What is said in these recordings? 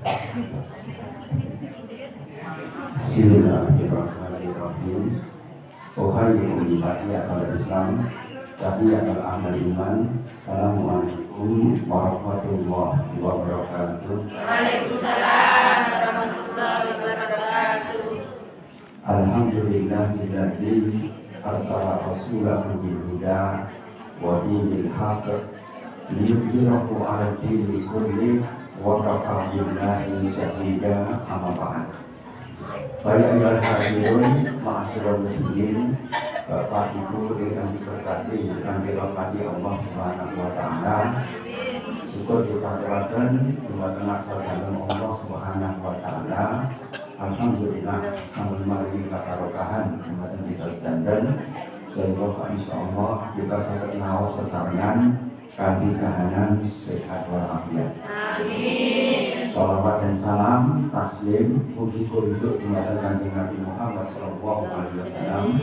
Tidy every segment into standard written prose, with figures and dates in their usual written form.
Bismillahirrahmanirrahim. Ohayyu ibadiyakal Islam, tahiyyatul amal iman. Assalamualaikum warahmatullahi wabarakatuh. Waalaikumsalam warahmatullahi wabarakatuh. Alhamdulillahilladzi arsala rasulahu bil huda wa dinil haqq liyudhhirahu 'ala dini kulli wa kafa billahi shahida. Amma ba'd. Baik ayuhal hadirin ma'asyiral muslimin, Bapak Ibu yang diberkati dan dirahmati Allah Subhanahu wa taala. Syukur kita aturaken dumateng sadanten Allah Subhanahu wa taala. Alhamdulillah sampun maringi kabarokahan dumateng kita sedanten sehingga insyaallah kita saged naos sesarengan kanthi kahanan sehat walafiat. Amin. Salawat dan salam, taslim, puji kunjuk dumateng Kanjeng Nabi Muhammad sallallahu alaihi wasallam.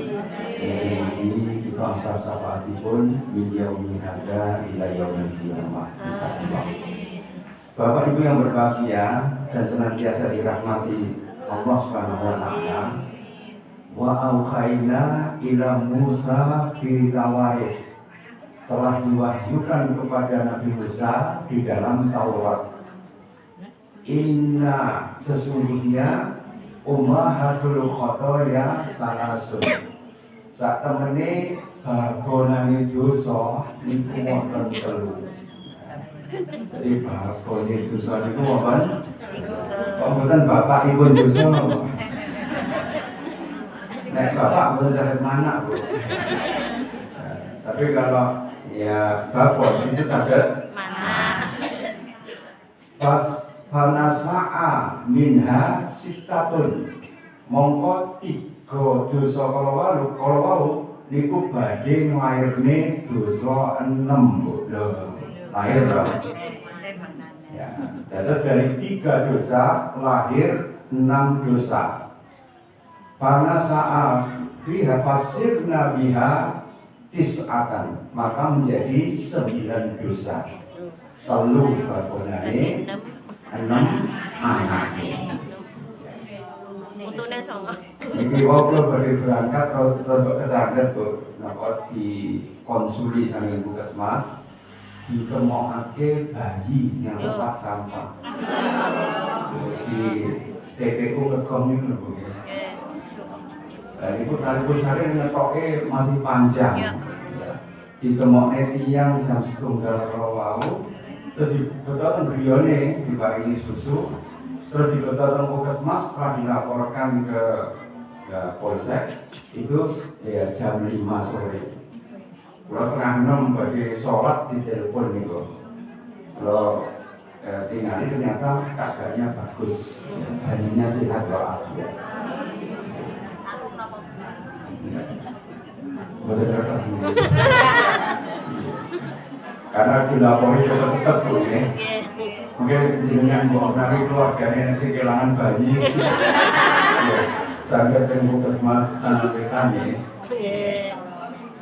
Mugi kita asa syafaatipun min yaumil hada ila yaumil qiyamah. Insyaallah. Bapak Ibu yang berbahagia dan senantiasa dirahmati Allah Subhanahu wa taala. Wa auhayna ila Musa fi tawarikh. Telah diwahyukan kepada Nabi Musa di dalam Taurat. Inna sesungguhnya ummahatul khotoya salasun. Sak temene bagonane dosa niku wonten telu. Jadi bagone dosa niku wonten. Kok mboten bapak ibu dosa. Nek bapak mboten saged manak, Bu. Tapi kalau ya babon itu saged manak. Pas Fanasa'a minha sitatun, mongko tiga dosa kalau wau niku badhe nglairne dosa 6. Lahir dong. Ya, jadi dari 3 dosa lahir 6 dosa. Fanasa'a biha pasirna biha tis'atan, maka menjadi 9 dosa. Telu babonane 6 anaknya. Untune songo. Iki wae badhe berangkat rodok kesandhet, Bu. Napa dikonsuli saking Puskesmas ditemokake bayi yang lepas sampah. Di TPU Legong niku, Bu. Iku taliku sare ngetoke masih panjang. Ditemokne tiyang jam 1:30 wau. Terus dibetulkan griyone diparingi susu, terus dibetulkan Puskesmas setelah dilaporkan ke Polsek itu ya jam 5 sore. Kalau 5:30 bagi sholat di telepon itu, kalau tinggal ternyata keadaannya bagus, bayinya sehat walafiat. Betul betul sendiri. Karena dilapori cepat-cepat Bu ya. Mungkin dengan mengenai keluarganya yang kehilangan bayi. Sampai ke Puskesmas anak kita nih.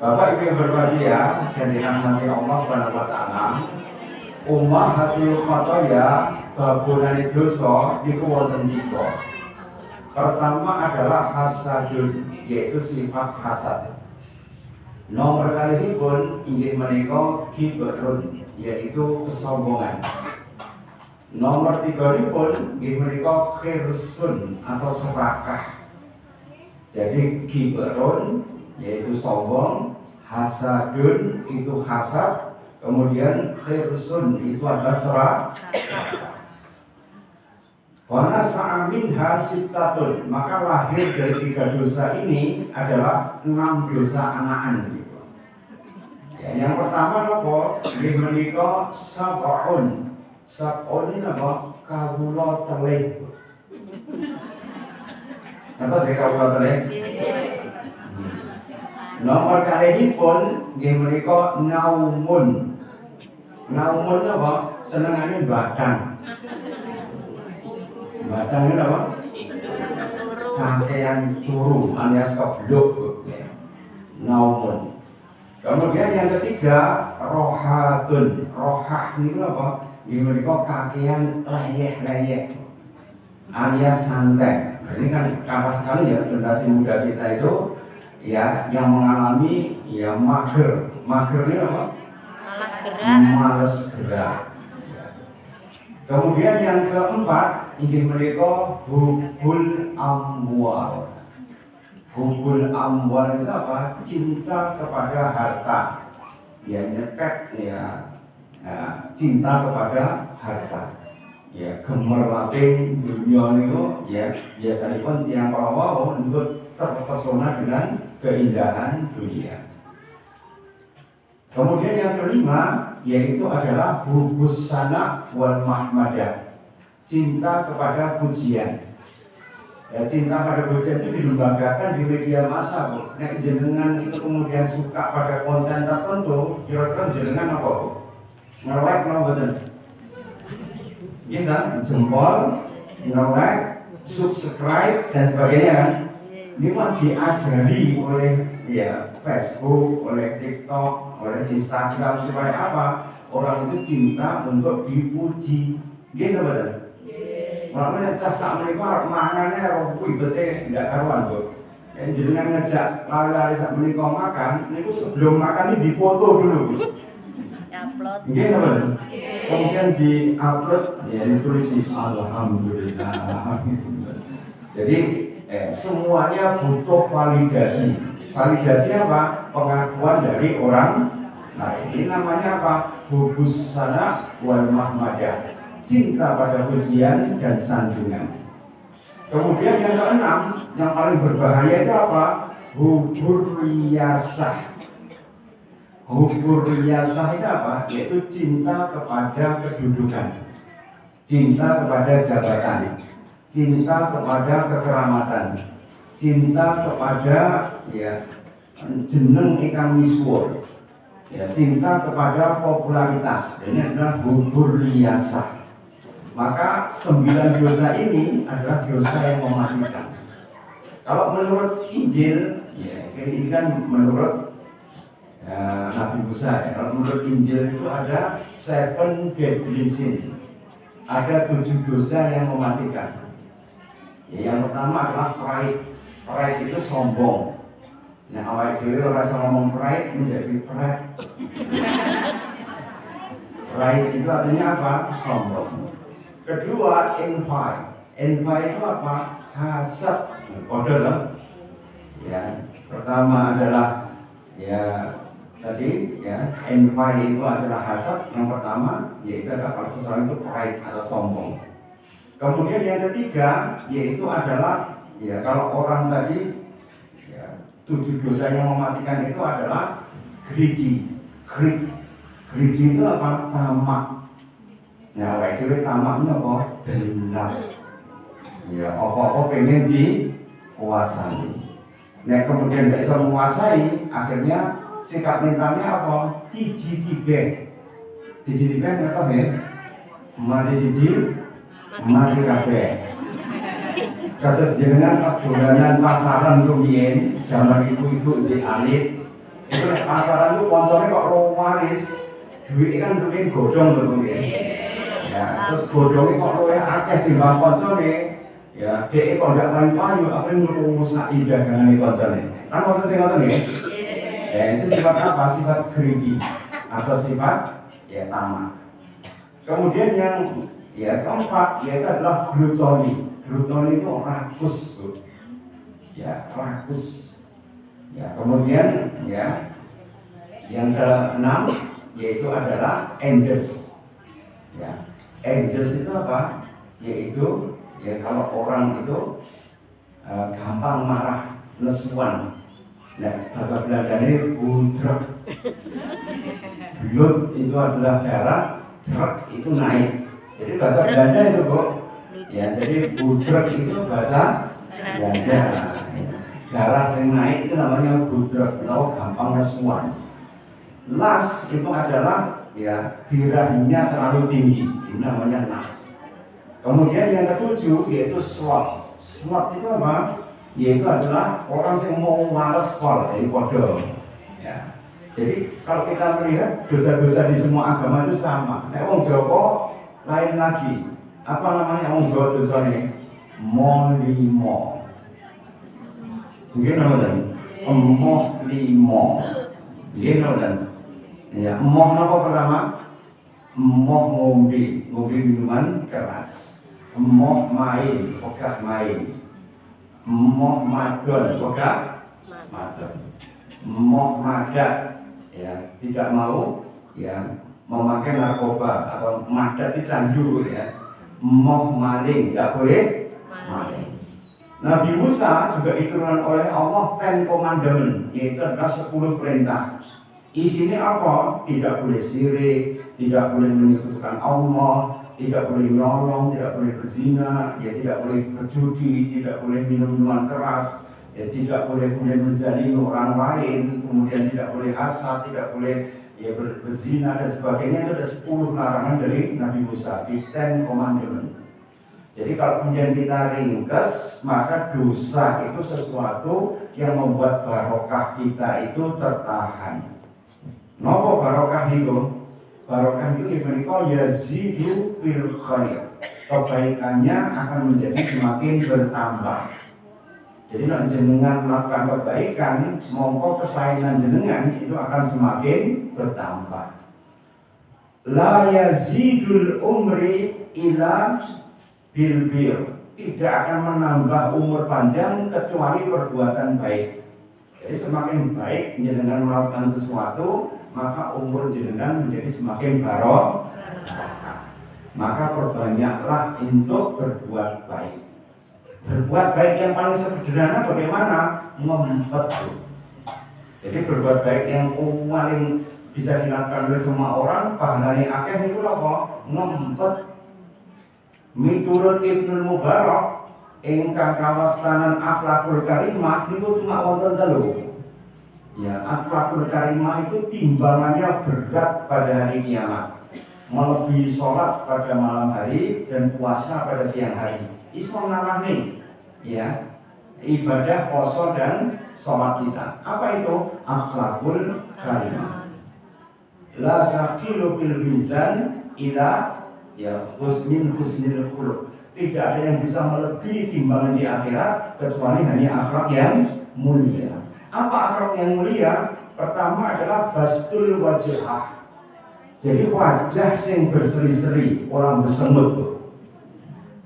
Bapak Ibu yang berbahagia dan dirahmati Allah Subhanahu wa taala. Ummahatul khotoya, babonane dosa niku wonten 3. Pertama adalah hasadun, yaitu sifat hasad. Nomor kali pun inggih menika kibrun, yaitu kesombongan. Nomor 3 pun inggih menika khirsun atau serakah. Jadi kibrun yaitu sombong, hasadun itu hasad, kemudian khirsun itu adalah serakah. Wana sa'amin hasitatun, maka lahir dari 3 dosa ini adalah 6 dosa anakan gitu. Ya, yang pertama nopo, ini menika sab'un. Sab'un ini apa? Kawula telih. Kata saya kawula telih. Nomor kalihipun nggih menika naumun. Naumun apa? Senengane badang. Badang itu apa? Kakean turu alias keblok. Naumun. Kemudian yang ketiga rohatun. Rohah ini apa? Ini mereka kakean leyeh-leyeh. alias santai. Ini kan kapas sekali ya generasi muda kita itu ya yang mengalami ya mager. Mager ini apa? Malas gerak. Malas gerak. Kemudian yang keempat, inggih menika hubul amwal. Hubul amwal itu apa? Cinta kepada harta. Ya nyepet ya, cinta kepada harta. Ya gemerlaping dunia itu ya biasanya pun yang kalau untuk terpesona dengan keindahan dunia. Kemudian yang kelima yaitu adalah hubus sana wal mahmadah, cinta kepada pujian. Ya, cinta pada pujian itu dilembagakan di media massa, Bu. Nek jenengan itu kemudian suka pada konten tertentu, kira-kira jenengan apa, Bu? Nge-like no betul. Kita jempol, nge-like, subscribe dan sebagainya kan. Ini mah diajari oleh ya Facebook, oleh TikTok, oleh Instagram supaya apa? Orang itu cinta untuk dipuji. Gitu betul. Makanya casak mereka makanannya rohku ibetnya tidak karuan, Bu. Yang jenengan ngejak lari-lari saat menikah makan, itu sebelum makan ini dipoto dulu, Bu. Upload. Gitu betul. Kemudian di-upload, ya ditulis alhamdulillah. Jadi semuanya butuh validasi. Validasi apa? Pengakuan dari orang lain. Ini namanya apa? Hubus sana wal mahmadah, cinta pada pujian dan sanjungan. Kemudian yang keenam, yang paling berbahaya itu apa? Hubur riyasah. Hubur riyasah itu apa? Yaitu cinta kepada kedudukan, cinta kepada jabatan, cinta kepada kekeramatan, cinta kepada ya jeneng ingkang misuwur, ya cinta kepada popularitas. Ini adalah hubur riyasah. Maka 9 dosa ini adalah dosa yang mematikan. Kalau menurut Injil, ya ini kan menurut Nabi Musa. Ya. Kalau menurut Injil itu ada 7 deadly sin. Ada 7 dosa yang mematikan. Ya, yang pertama adalah pride. Pride itu sombong. Nah, awal dulu orang ngomong pride menjadi pride. Pride itu artinya apa? Sombong. Kedua, envy. Envy itu apa? Hasad. Kode lah. Ya, pertama adalah ya tadi ya envy itu adalah hasad. Yang pertama yaitu adalah kalau seseorang itu pride atau sombong. Kemudian yang ketiga yaitu adalah ya kalau orang tadi ya 7 dosa yang mematikan itu adalah greedy. Greedy itu apa? Tamak. Nah, wae tamaknya apa? Dendam. Ya, apa-apa pengen dikuasai. Nah, kemudian bisa menguasai, akhirnya sikap mentalnya apa? Tiji-tibe. Tiji-tibe ngertos ya? Mati siji, mati kabeh. Kados jenengan pas dolanan pasaran rumiyin, zaman ibu-ibu si alit. Itu nek pasaran itu koncone kok waris. Duit kan duit godhong lho, Bu. Ya, terus godhonge kok luwih akeh timbang koncone. Ya, dhek kok ndak payu, apa ngurus nak dagangane koncone. Kan wonten sing ngoten nggih. Ya, itu sifat apa? Sifat greedy atau sifat ya tamak. Kemudian yang ya keempat yaitu adalah gluttony. Gluttony itu rakus, Bu. Ya, rakus. Ya, kemudian ya yang keenam yaitu adalah angels. Ya, angels itu apa? Yaitu ya kalau orang itu gampang marah, lesuan. Nah, bahasa Belanda ini budrek. Buyut itu adalah darah, truk itu naik. Jadi bahasa Belanda itu, Bu. Ya, jadi budrek itu bahasa Belanda. Darah yang naik itu namanya budrek, atau gampang lesuan. Las itu adalah ya birahinya terlalu tinggi, ini namanya las. Kemudian yang ketujuh yaitu sloth. Sloth itu apa? Yaitu adalah orang yang mau males kol, jadi kode. Ya. Jadi kalau kita melihat dosa-dosa di semua agama itu sama. Nek wong Jawa lain lagi. Apa namanya wong Jawa dosane? molimo. Mungkin nonton, emoh limo. Mungkin nonton. Ya, emoh apa pertama? Emoh ngombe minuman keras. Emoh main, ogah main. Emoh madon, ogah madon. Emoh madat, ya tidak mau ya memakai narkoba atau madat itu candu ya. Emoh maling, tidak boleh maling. Nabi Musa juga diturunkan oleh Allah 10 commandment, yaitu adalah 10 perintah. Isinya apa? Tidak boleh syirik, tidak boleh menyekutukan Allah, tidak boleh nyolong, tidak boleh berzina, ya tidak boleh berjudi, tidak boleh minum minuman keras, ya tidak boleh kemudian menzalimi orang lain, kemudian tidak boleh hasad, tidak boleh ya berzina dan sebagainya. Itu ada 10 larangan dari Nabi Musa di 10 commandment. Jadi kalau kemudian kita ringkas, maka dosa itu sesuatu yang membuat barokah kita itu tertahan. Nopo barokah itu? Barokah itu menika yazidu fil khair. Kebaikannya akan menjadi semakin bertambah. Jadi kalau jenengan melakukan kebaikan, mongko kesayangan jenengan itu akan semakin bertambah. La yazidul umri ila bil, tidak akan menambah umur panjang kecuali perbuatan baik. Jadi semakin baik jenengan melakukan sesuatu, maka umur jenengan menjadi semakin barokah. Maka perbanyaklah untuk berbuat baik. Berbuat baik yang paling sederhana bagaimana? Ngempet. Jadi berbuat baik yang paling bisa dilakukan oleh semua orang, pahalanya akeh itu apa? Ngempet. Miturut Ibnu Mubarak ingkang kawastanan akhlakul karimah niku cuma wonten telu. Ya, akhlakul karimah itu timbangannya berat pada hari kiamat. Melebihi sholat pada malam hari dan puasa pada siang hari. Islam nalami ya ibadah puasa dan sholat kita. Apa itu? Akhlakul karimah. La saqilu bil mizan ila ya husnil khuluq. Tidak ada yang bisa melebihi timbangan di akhirat kecuali hanya akhlak yang mulia. Apa akhlak yang mulia? Pertama adalah bastul wajhah. Jadi wajah yang berseri-seri, orang bersemut.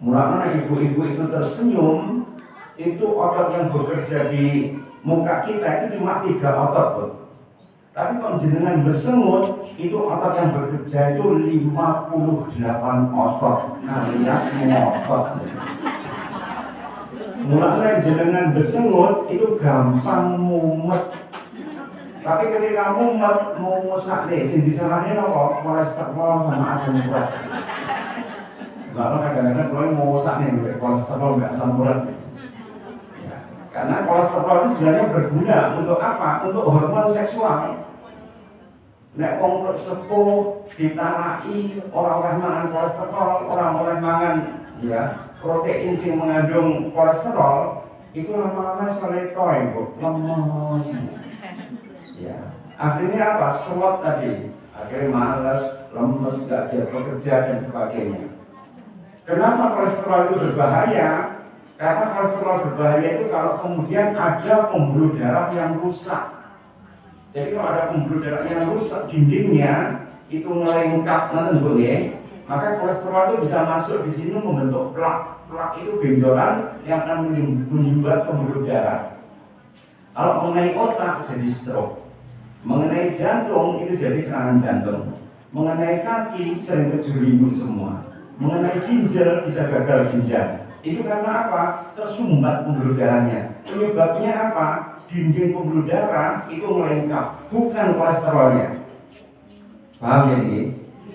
Mulanya ibu-ibu itu tersenyum, itu otot yang bekerja di muka kita itu cuma 3 otot. Tapi kalau jenengan bersemut, itu otot yang bekerja itu 58 otot. Alias ngotot. Mulanya jenengan bersemut, itu gampang mumet. Tapi ketika mumet, mau mesak deh, sing disalahnya apa? Kolesterol sama asam urat. Lalu kadang-kadang kalau mau mesak nih, kolesterol nggak asam urat. Ya, karena kolesterol itu sebenarnya berguna untuk apa? Untuk hormon seksual. Nek wong sepuh ditanai orang-orang mangan kolesterol, orang-orang mangan ya protein yang mengandung kolesterol itu lama-lama seletoy, Bu, lemes. Ya, akhirnya apa? Slot tadi, akhirnya malas, lemes, gak dia bekerja dan sebagainya. Kenapa kolesterol itu berbahaya? Karena kolesterol berbahaya itu kalau kemudian ada pembuluh darah yang rusak. Jadi kalau ada pembuluh darah yang rusak dindingnya itu melengkap nanti maka kolesterol itu bisa masuk di sini membentuk plak. Plak itu benjolan yang akan menyumbat pembuluh darah. Kalau mengenai otak jadi stroke, mengenai jantung itu jadi serangan jantung, mengenai kaki sering kejulimu semua, mengenai ginjal bisa gagal ginjal. Itu karena apa? Tersumbat pembuluh darahnya. Penyebabnya apa? Dinding pembuluh darah itu melengkap, bukan kolesterolnya. Paham ya ini?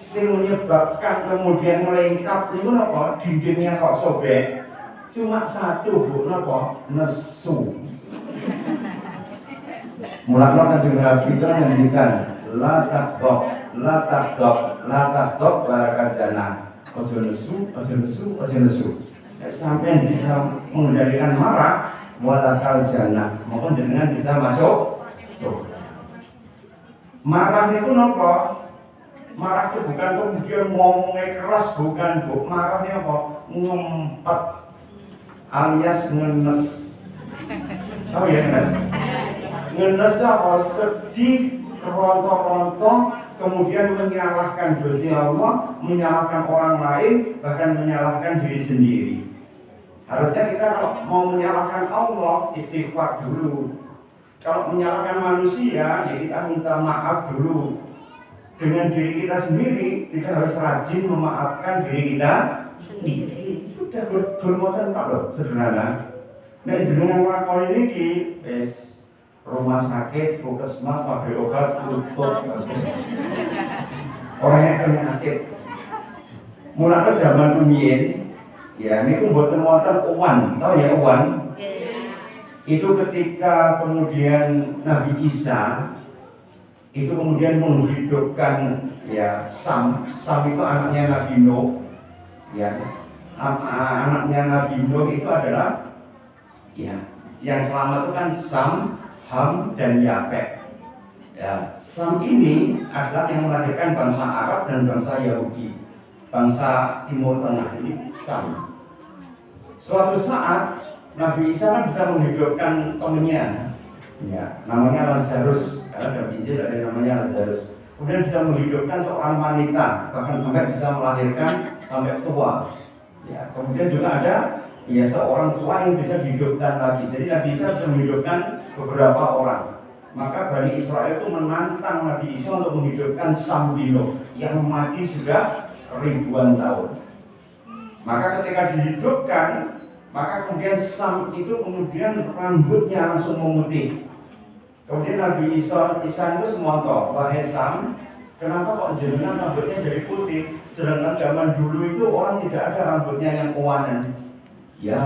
Yang menyebabkan kemudian melengkap itu apa? Dindingnya kok sobek. Cuma satu, Bu, apa? Nesu. Mulanya Kanjeng Nabi itu menghentikan la takdok, la takdok, la takdok barakan jannah. Ojo nesu, ojo nesu, ojo nesu. Sampai bisa mengendalikan marah, walakal jannah. Maupun dengan bisa masuk surga. Marah itu apa? Marah itu bukan kemudian ngomongnya keras, bukan, Bu. Marahnya apa? Ngempet. alias ngenes. Tahu ya ngenes? Ngenes itu apa? Sedih, rontok-rontok, kemudian menyalahkan Gusti Allah, menyalahkan orang lain, bahkan menyalahkan diri sendiri. Harusnya kita kalau mau menyalahkan Allah, istighfar dulu. Kalau menyalahkan manusia, ya kita minta maaf dulu. Dengan diri kita sendiri, kita harus rajin memaafkan diri kita sendiri. Sudah bermoten Pak loh, sederhana. Nah, jenengan lakon ini rumah sakit, puskesmas, pabrik obat, tutup. Orangnya penyakit. Mulai zaman rumiyin, ya ini mboten wonten uwan, tahu ya uwan? Itu ketika kemudian Nabi Isa itu kemudian menghidupkan ya Sam itu anaknya Nabi Nuh, ya anaknya Nabi Nuh itu adalah ya yang selamat itu kan Sam, Ham dan Yafet. Ya, Sam ini adalah yang melahirkan bangsa Arab dan bangsa Yahudi, bangsa Timur Tengah ini Sam. Suatu saat Nabi Isa kan bisa menghidupkan temannya, ya namanya Lazarus. Karena dalam Injil ada yang namanya Lazarus. Kemudian bisa menghidupkan seorang wanita, bahkan sampai bisa melahirkan sampai tua. Ya, kemudian juga ada ya seorang tua yang bisa dihidupkan lagi. Jadi Nabi Isa bisa menghidupkan beberapa orang. Maka Bani Israel itu menantang Nabi Isa untuk menghidupkan Sam bin Nuh yang mati sudah ribuan tahun. Maka ketika dihidupkan, maka kemudian Sam itu kemudian rambutnya langsung memutih. Kemudian Nabi Isa itu semontok, wahai Sam, kenapa kok jenengan rambutnya jadi putih? Sedangkan zaman dulu itu orang tidak ada rambutnya yang kewanan. Ya,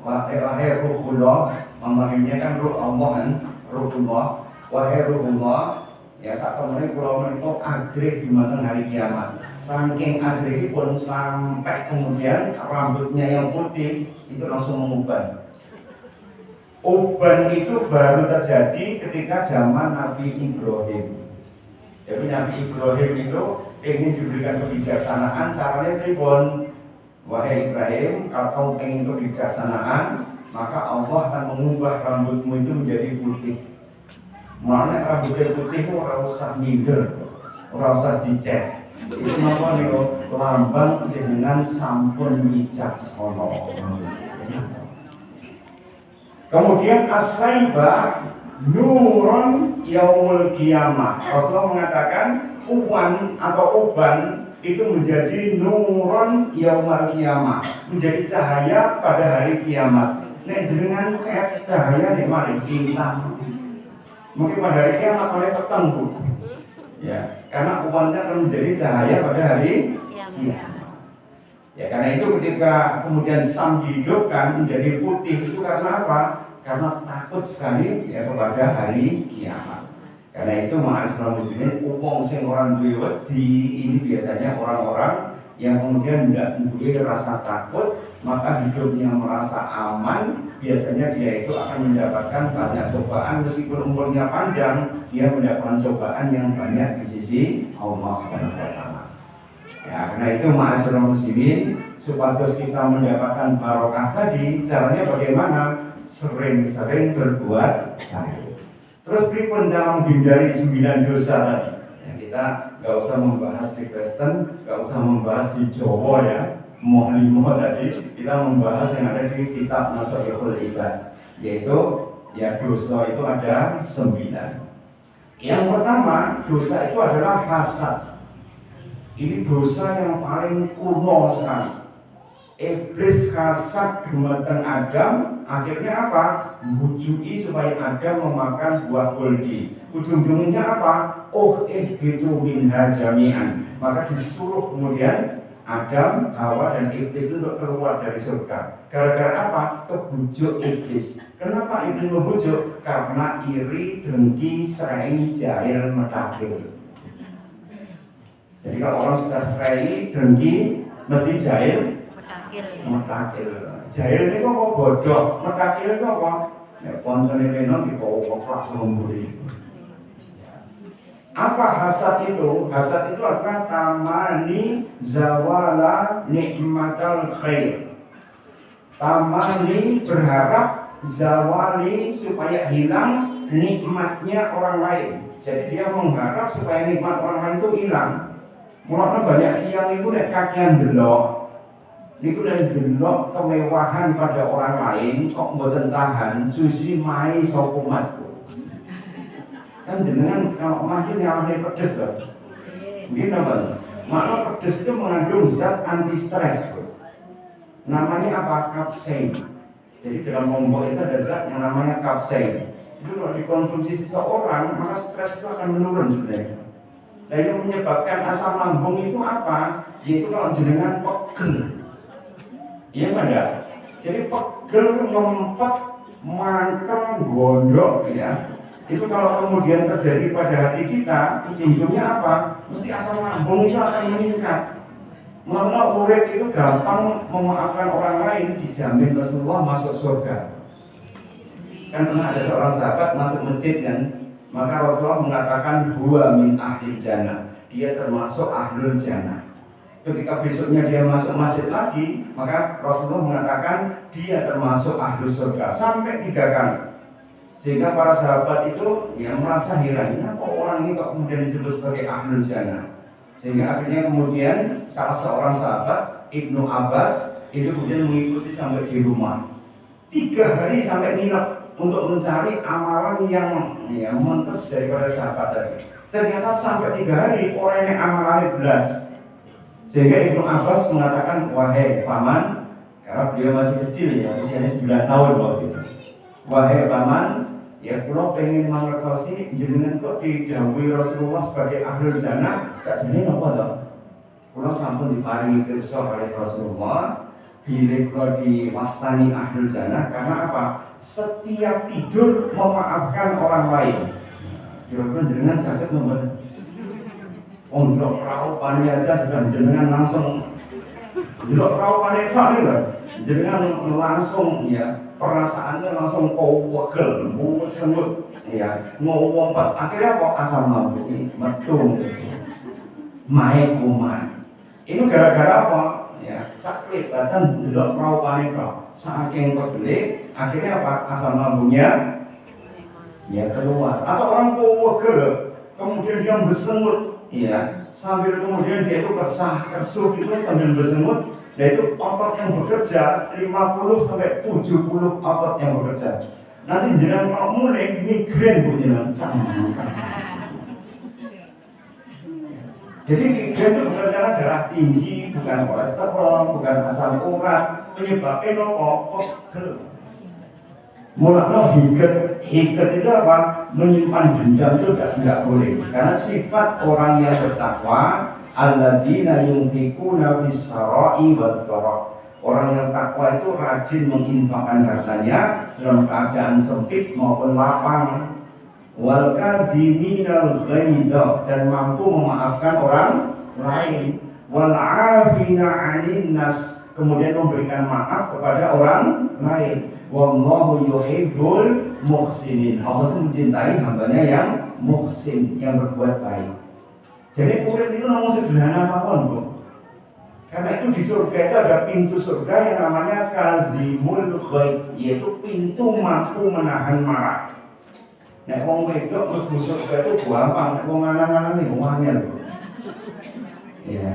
wahai Ruhullah, memanggilnya kan Ruh Allah kan, Ruhullah, wahai Ruhullah, ya saat kemudian pulau itu ajrih di mata hari kiamat. Saking ajrih pun sampai kemudian rambutnya yang putih itu langsung mengubah. Uban itu baru terjadi ketika zaman Nabi Ibrahim. Jadi Nabi Ibrahim itu ingin diberikan kebijaksanaan, caranya pripun? Wahai Ibrahim, kalau kamu ingin kebijaksanaan, maka Allah akan mengubah rambutmu itu menjadi putih. Makanya rambutnya putih itu ora usah minder, ora usah dicek. Itu napa niku lambang jenengan sampun wicaksana. Kemudian as-saibah nurun yaumul qiyamah. Rasulullah mengatakan uban atau uban itu menjadi nurun yaumul qiyamah, menjadi cahaya pada hari kiamat. Nek jenengan cek cahaya di mari bintang. Mungkin pada hari kiamat oleh petang Bu. Ya, karena ubannya akan menjadi cahaya pada hari kiamat. Ya, karena itu ketika kemudian Sam dihidupkan menjadi putih itu karena apa? Karena takut sekali ya kepada hari kiamat. Karena itu ma'asyiral muslimin, wong sing orang duwe wedi ini biasanya orang-orang yang kemudian tidak mempunyai rasa takut, maka hidupnya merasa aman. Biasanya dia itu akan mendapatkan banyak cobaan, meskipun umurnya panjang, dia mendapatkan cobaan yang banyak di sisi Allah Subhanahu wa taala. Ya, karena itu ma'asyiral muslimin, supados kita mendapatkan barokah tadi, caranya bagaimana? Sering-sering berbuat baik. Terus pripun dalam menghindari 9 dosa tadi? Ya, kita nggak usah membahas di Kristen, nggak usah membahas di Jawa ya, Mohlimo tadi, kita membahas yang ada di kitab Nasoihul Ibad, yaitu ya dosa itu ada 9. Yang pertama, dosa itu adalah hasad. Ini dosa yang paling kuno sekali. Iblis hasad dumateng Adam, akhirnya apa? Membujuki supaya Adam memakan buah kuldi. Ujung-ujungnya apa? Ihbitu minha jami'an. Maka disuruh kemudian Adam, Hawa dan Iblis untuk keluar dari surga. Gara-gara apa? Kebujuk Iblis. Kenapa Iblis membujuk? Karena iri, dengki, serai, jahil, medakil. Jadi kalau orang sudah serai, dengki, mesti jahil, medakil. Jahil itu kok bodoh, medakil itu apa? Ya koncone reno dibawa kelas memburi. Apa hasad itu? Hasad itu adalah tamani zawala nikmatal khair. Tamani berharap zawali supaya hilang nikmatnya orang lain. Jadi dia mengharap supaya nikmat orang lain itu hilang. Mulanya banyak tiang itu nek kakian delok. Niku nek delok kemewahan pada orang lain kok mboten tahan, susi mai sapa matku. Kan jenengan kalau mati nyalahne pedes to. Nggih napa? Maka pedes itu mengandung zat anti stres. Namanya apa? Kapsain. Jadi dalam lombok itu ada zat yang namanya kapsain. Itu kalau dikonsumsi seseorang, maka stres itu akan menurun sebenarnya. Dan yang menyebabkan asam lambung itu apa? Yaitu kalau jenengan pegel. Iya enggak? Jadi pegel, ngempet, mangkel, gondok ya. Itu kalau kemudian terjadi pada hati kita, ujung-ujungnya apa? Mesti asam lambung itu akan meningkat. Karena urip itu gampang memaafkan orang lain, dijamin Rasulullah masuk surga. Kan pernah ada seorang sahabat masuk masjid kan, maka Rasulullah mengatakan huwa min ahlil jannah, dia termasuk ahlul jannah. Ketika besoknya dia masuk masjid lagi, maka Rasulullah mengatakan dia termasuk ahlul surga sampai 3 kali. Sehingga para sahabat itu yang merasa heran, kenapa orang ini kok kemudian disebut sebagai ahlul jannah? Sehingga akhirnya kemudian salah seorang sahabat Ibnu Abbas itu kemudian mengikuti sampai di rumah 3 hari sampai nginep untuk mencari amalan yang mentes daripada sahabat tadi. Ternyata sampai 3 hari orang yang amalannya belas. Sehingga Ibnu Abbas mengatakan, wahai paman, karena beliau masih kecil ya, usianya 9 tahun waktu itu. Wahai paman, ya kula pengen mangertosi jenengan kok didhawuhi Rasulullah sebagai ahlul jannah, sakjane napa to? Kula sampun diparingi pirsa oleh Rasulullah bilih kula diwastani ahlul jannah karena apa? Setiap tidur memaafkan orang lain. Kira-kira jenengan sakit mboten? Untuk perahu pani aja sudah jenengan langsung delok perahu pani tok lho. Jenengan langsung ya perasaannya langsung wegel, semut ya, ngompat. Akhirnya kok asam lambung ini metu. Mae kuman. Ini gara-gara apa? Ya, sakit badan delok perahu pani tok. Saking pegel, akhirnya apa? Asam lambungnya ya keluar. Atau orang wegel, kemudian dia bersengut. Iya, sambil kemudian dia itu kersah-kersuh itu sambil bersengut, dan itu otot yang bekerja 50 sampai 70 otot yang bekerja. Nanti jenengan kalau mulai migrain Bu jenengan. Jadi migrain itu bukan karena darah tinggi, bukan kolesterol, bukan asam urat, penyebabnya pegel. Mulanya hiket itu apa? Menyimpan dendam itu tidak boleh. Karena sifat orang yang bertakwa, alladzina yunfikuna bis-sarai wad-dharar. Orang yang takwa itu rajin menginfakkan hartanya dalam keadaan sempit maupun lapang. Wal kadhiminal ghaidha, dan mampu memaafkan orang lain. Wal 'afina 'anil nas, kemudian memberikan maaf kepada orang lain. Wallahu yuhibbul muhsinin. Allah itu mencintai hambanya yang muhsin, yang berbuat baik. Jadi urip itu namanya sederhana mawon, Bu. Karena itu di surga itu ada pintu surga yang namanya kazimul ghaid, yaitu pintu mampu menahan marah. Nek wong wedok mlebu surga itu gampang, nek wong lanang-lanang iki angel. Ya.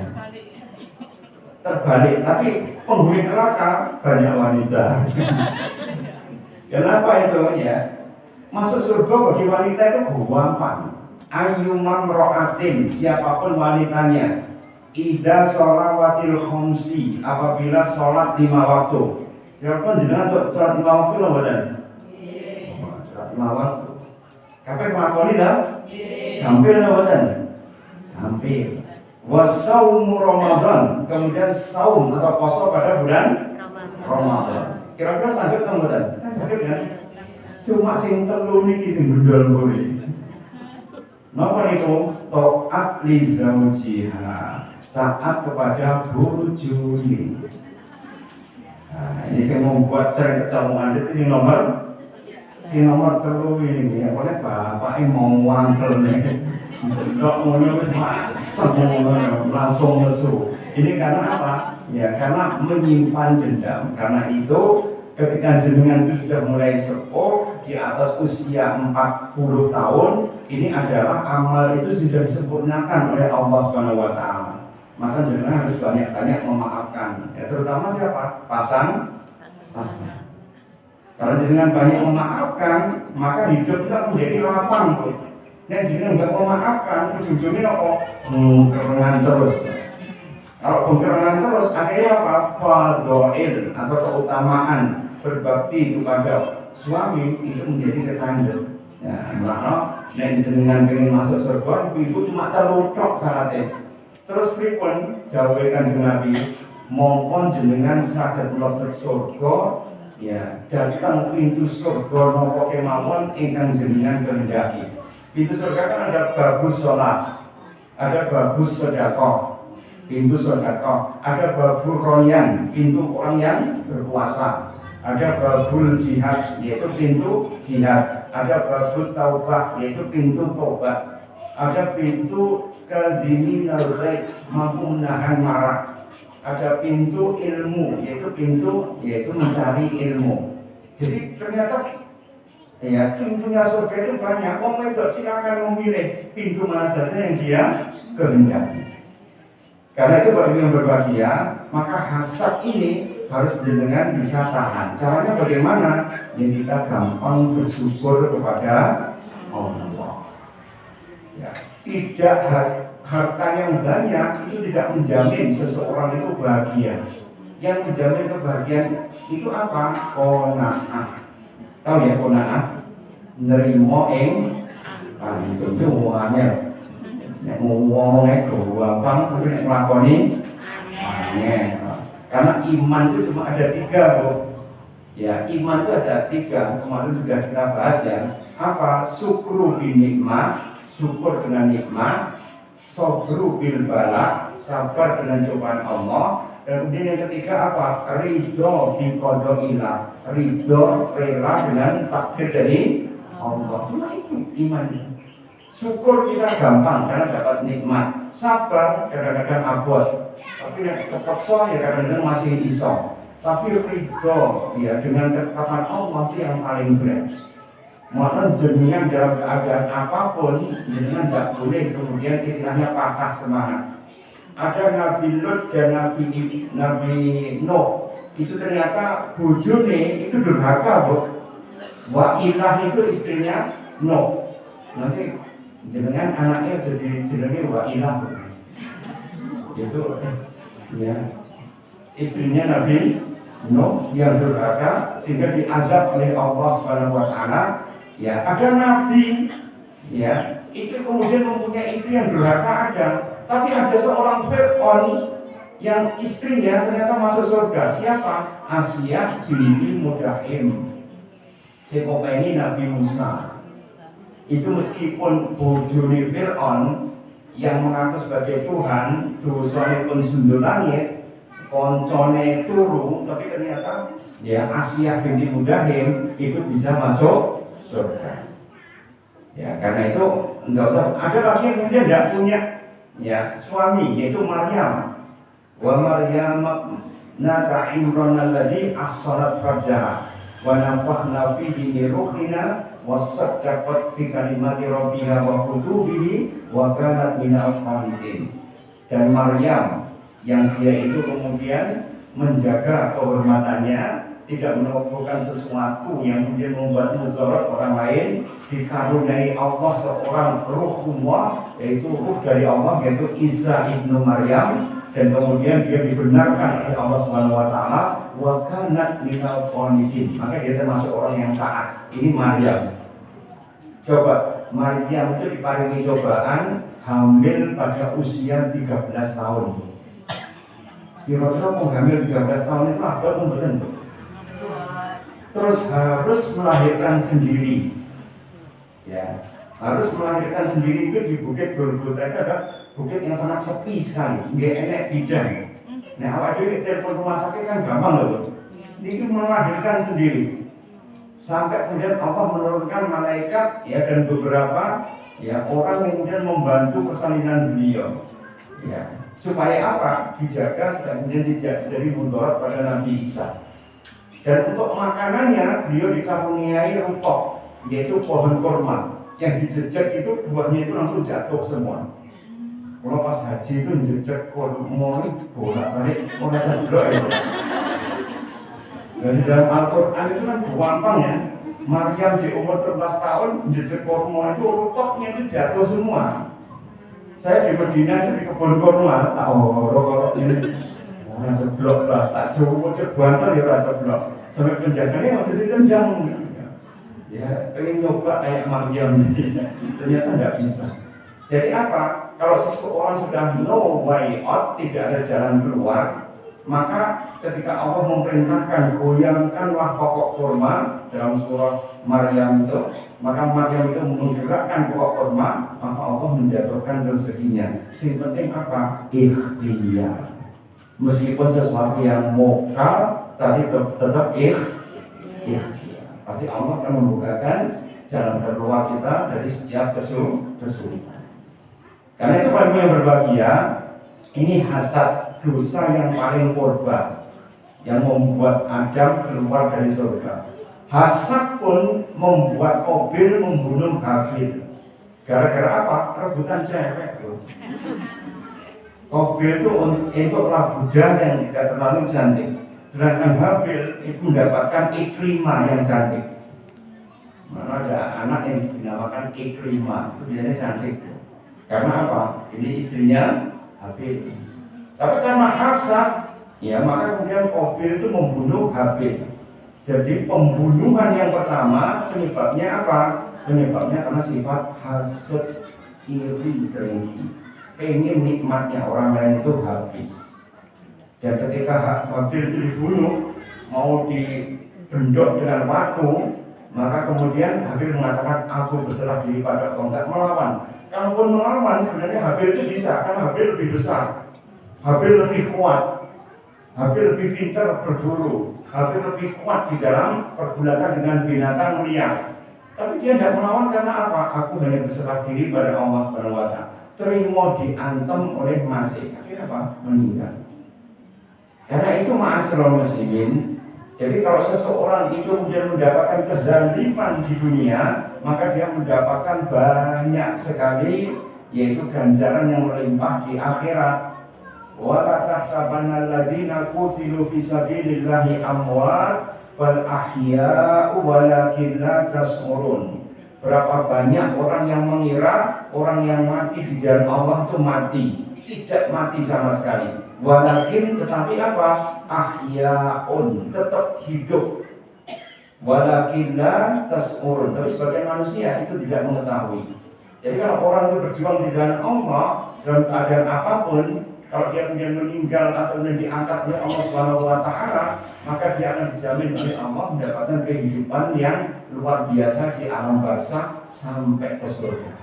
Terbalik, tapi penghuni neraka banyak wanita. Kenapa itu ya? Masuk surga bagi wanita itu gampang. Ayyuman ro'atin, siapapun wanitanya, idza sholawatil khamsi, apabila sholat 5 waktu. Kira-kira jenengan sholat 5 waktu lho mboten? Nggih. Sholat 5 waktu. Kapan nglakoni ta? Nggih. Gampil lho mboten? Gampil. Wasaumu Ramadan, kemudian saum atau puasa pada bulan Ramadan. Kira-kira sakit kan mboten? Kan sakit kan? Cuma sing telu niki sing bendol mburi. Napa niku? Taat li zaujiha, taat kepada bojone. Nah, ini saya membuat sering kecamuan itu nomor telu ini ya, oleh bapak mau wangkel nih. Dok ngono wis langsung nesu. Ini karena apa? Ya, karena menyimpan dendam. Karena itu ketika jenengan itu sudah mulai sepuh di atas usia 40 tahun, ini adalah amal itu sudah disempurnakan oleh Allah Subhanahu wa taala. Maka jenengan harus banyak-banyak memaafkan. Ya, terutama siapa? Pasang. Kalau jenengan banyak memaafkan, maka hidup kita menjadi lapang. Dan jenengan nggak memaafkan, ujung-ujungnya kok kerengan terus. Kalau kerengan terus, akhirnya apa? Fadha'il atau keutamaan berbakti kepada suami itu menjadi kesandet. Ya, maka nek jenengan pengen masuk surga, ibu cuma terlucok syaratnya. Terus pripun dawuh Kanjeng Nabi, mongkon jenengan saged mlebet surga, ya datang pintu surga napa kemawon ingkang jenengan kehendaki. Pintu surga kan ada babus sholat, ada babus sedekah, pintu sedekah, ada babul royan, pintu orang yang berpuasa, ada babul jihad, yaitu pintu jihad, ada babul taubah, yaitu pintu taubat, ada pintu kazimin al-ghaib, mampu menahan marah, ada pintu ilmu, yaitu mencari ilmu. Jadi ternyata ya pintunya surga itu banyak. Orang itu silakan memilih pintu mana saja yang dia kehendaki. Karena itu bagi yang berbahagia, maka hasad ini harus dengan bisa tahan. Caranya bagaimana? Ya kita gampang bersyukur kepada Allah. Ya, tidak harta yang banyak itu tidak menjamin seseorang itu bahagia. Yang menjamin kebahagiaan itu apa? Qanaah. Tahu ya qanaah? Nerimo ing itu hubungannya. Nek ngomongnya gampang, tapi nek nglakoni aneh. Karena iman itu cuma ada 3, Bu. Ya, iman itu ada 3. Kemarin sudah kita bahas ya. Apa? Syukru bin nikmah, syukur dengan nikmat, sabru bil bala, sabar dengan cobaan Allah. Dan kemudian yang ketiga apa? Ridho bi qada'ilah, ridho rela dengan takdir dari Allah. Nah itu iman. Syukur kita gampang karena dapat nikmat. Sabar kadang-kadang abot, tapi yang terpaksa ya kadang-kadang masih iso. Tapi ridho ya dengan ketetapan Allah itu yang paling berat. Maka jenengan dalam keadaan apapun, jenengan tidak boleh kemudian istilahnya patah semangat. Ada Nabi Lut dan Nabi Nuh, itu ternyata bojone itu durhaka, Bu. Wa ilah itu istrinya Nuh. Nanti jenengan anaknya jadi jenenge wa ilah. Itu ya istrinya Nabi Nuh yang durhaka sehingga diazab oleh Allah Subhanahu wa taala. Ya, ada nabi ya, itu kemudian mempunyai istri yang durhaka ada, tapi ada seorang Fir'aun yang istrinya ternyata masuk surga. Siapa? Asyah binti Mudahim. Siapa ini Nabi Musa. Itu meskipun bojone Fir'aun yang mengaku sebagai Tuhan, dosane pun sundul langit, koncone turu, tapi ternyata ya Asyah binti Mudahim itu bisa masuk surga. Ya, karena itu enggak usah. Ada lagi yang kemudian tidak punya ya suami, yaitu Maryam. Wa Maryam nata Imran alladhi as-salat farjaha wa nafakhna fihi min ruhina wa saddaqat bi kalimati rabbiha wa kutubihi wa kanat minal qanitin. Dan Maryam yang dia itu kemudian menjaga kehormatannya, tidak melakukan sesuatu yang kemudian membuat mudarat orang lain, dikaruniai Allah seorang ruhullah, yaitu ruh dari Allah, yaitu Isa ibnu Maryam, dan kemudian dia dibenarkan oleh Allah Subhanahu wa taala wa kanat minal qanitin, maka dia termasuk orang yang taat. Ini Maryam. Coba Maryam itu diparingi cobaan hamil pada usia 13 tahun. Kira-kira mau hamil 13 tahun itu apa pun terus harus melahirkan sendiri, ya harus melahirkan sendiri. Itu di Bukit Golgota itu ada bukit yang sangat sepi sekali, nggak enak bidan. Nah awak dhewe telepon rumah sakit kan gampang loh. Ini melahirkan sendiri sampai kemudian Allah menurunkan malaikat ya dan beberapa ya orang yang kemudian membantu persalinan beliau. Ya Supaya apa? Dijaga supaya kemudian tidak jadi mudarat pada Nabi Isa. Dan untuk makanannya beliau dikaruniai rutok, yaitu pohon kurma. Yang dijejak itu buahnya itu langsung jatuh semua. Kalau pas haji itu jejak kurma itu bolak-balik mulai jeblok ya. Dan di dalam Al-Quran itu kan gampang ya. Maryam di umur 13 tahun jejak kurma itu rutoknya itu jatuh semua. Saya di Medina itu di kebun kurma, tak orok ini orang jeblok lah, tak coba bantal ya orang jeblok. Sampai penjaganya waktu itu tendang. Ya, pengen nyoba kayak Maryam sih, ternyata tidak bisa. Jadi apa? Kalau seseorang sudah no way out, tidak ada jalan keluar, maka ketika Allah memerintahkan goyangkanlah pokok kurma dalam surah Maryam itu, maka Maryam itu menggerakkan pokok kurma, maka Allah menjatuhkan rezekinya. Yang penting apa? Ikhtiar. Meskipun sesuatu yang mokal, tapi tetap ikhtiar. Pasti Allah akan membukakan jalan keluar kita dari setiap kesulitan. Karena itu bagi yang berbahagia, ini hasad, dosa yang paling korban yang membuat Adam keluar dari surga. Hasad pun membuat Qabil membunuh Habil. Gara-gara apa? Rebutan cewek. Qabil itu budak yang tidak terlalu cantik. Sedangkan Habil itu mendapatkan Ikrimah yang cantik. Mana ada anak yang dinamakan Ikrimah, itu biasanya cantik. Karena apa? Ini istrinya Habil. Tapi karena hasad, ya maka kemudian Qabil itu membunuh Habil. Jadi pembunuhan yang pertama penyebabnya apa? Penyebabnya karena sifat hasad, iri, dengki. Pengen nikmatnya orang lain itu habis. Dan ketika Habil itu dibunuh, mau dibendok dengan batu, maka kemudian Habil mengatakan, aku berserah diri pada Allah, enggak melawan. Kalaupun melawan, sebenarnya Habil itu bisa, karena Habil lebih besar, Habil lebih kuat, Habil lebih pintar berburu, Habil lebih kuat di dalam pergulatan dengan binatang liar. Tapi dia tidak melawan karena apa? Aku hanya berserah diri pada Allah Subhanahu wa Ta'ala. Terima diantem oleh Masih. Akhirnya apa? Meninggal. Karena itu ma'asyiral muslimin, jadi kalau seseorang itu kemudian mendapatkan kezaliman di dunia, maka dia mendapatkan banyak sekali, yaitu ganjaran yang melimpah di akhirat. Wa la tahsabanna alladziina qutilu fi sabilillahi amwaat bal ahya'u walakin la tash'urun. Berapa banyak orang yang mengira orang yang mati di jalan Allah itu mati, tidak mati sama sekali. Walakin tetapi apa? Ahya'un, tetap hidup. Walakin la tas'urun, tapi sebagai manusia itu tidak mengetahui. Jadi kalau orang itu berjuang di jalan Allah dalam keadaan apapun, kalau dia kemudian meninggal atau diangkat oleh Allah Subhanahu wa Ta'ala, maka dia akan dijamin oleh Allah mendapatkan kehidupan yang luar biasa di alam barzakh sampai ke surga.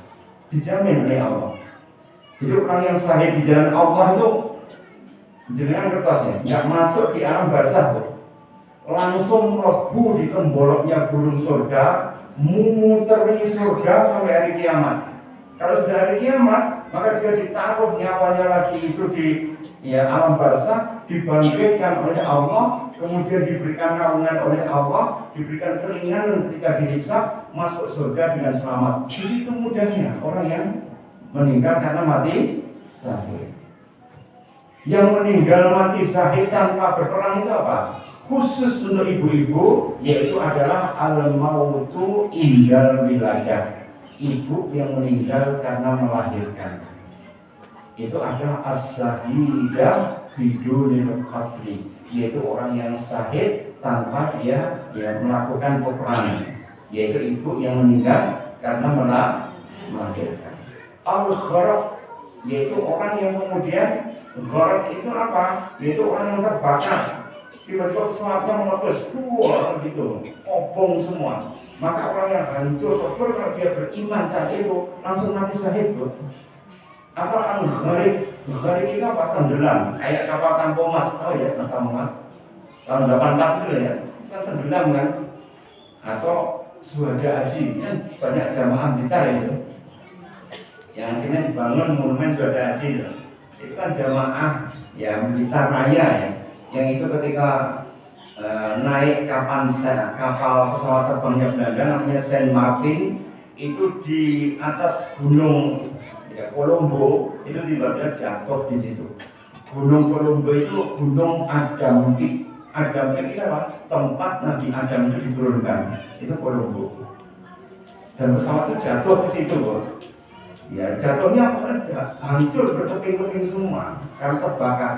Dijamin oleh Allah. Jadi orang yang syahid di jalan Allah itu jenengan kertasnya, nggak masuk di alam barzakh, langsung mlebu di temboloknya burung surga, muteri surga sampai hari kiamat. Kalau sudah hari kiamat, maka dia ditaruh nyawanya lagi itu di alam barzakh, dibangkitkan oleh Allah, kemudian diberikan naungan oleh Allah, diberikan keringanan ketika dihisab, masuk surga dengan selamat. Begitu mudahnya orang yang meninggal karena mati syahid. Yang meninggal mati syahid tanpa berperang itu apa? Khusus untuk ibu-ibu, yaitu adalah al-mautu indal wiladah. Ibu yang meninggal karena melahirkan. Itu adalah as-syahidah bidunil qatli, yaitu orang yang syahid tanpa dia melakukan peperangan, yaitu ibu yang meninggal karena melahirkan. Al-gharq, yaitu orang yang kemudian gharq itu apa? Yaitu orang yang terbakar. Tiba-tiba pesawatnya meletus, gitu, obong semua. Maka orang yang hancur, kalau dia beriman saat itu langsung mati syahid, bro. Atau al-gharq itu apa? Tenggelam, kayak kapal Tampomas, tahu ya Tampomas? Tahun 84 itu ya, kan tenggelam kan? Atau Suhada Haji, kan banyak jamaah kita itu, yang akhirnya dibangun monumen Suhada Haji. itu kan jamaah ya Blitar Raya ya, yang itu ketika naik kapal pesawat terbangnya Belanda namanya Saint Martin, itu di atas gunung ya, Kolombo, itu tiba-tiba jatuh di situ. Gunung Kolombo itu gunung Adam Peak. Adam Peak itu apa? Tempat Nabi Adam itu diturunkan. Itu Kolombo. Dan pesawat itu jatuh ke situ, bro. Ya jatuhnya hancur berkeping-keping semua karena terbakar.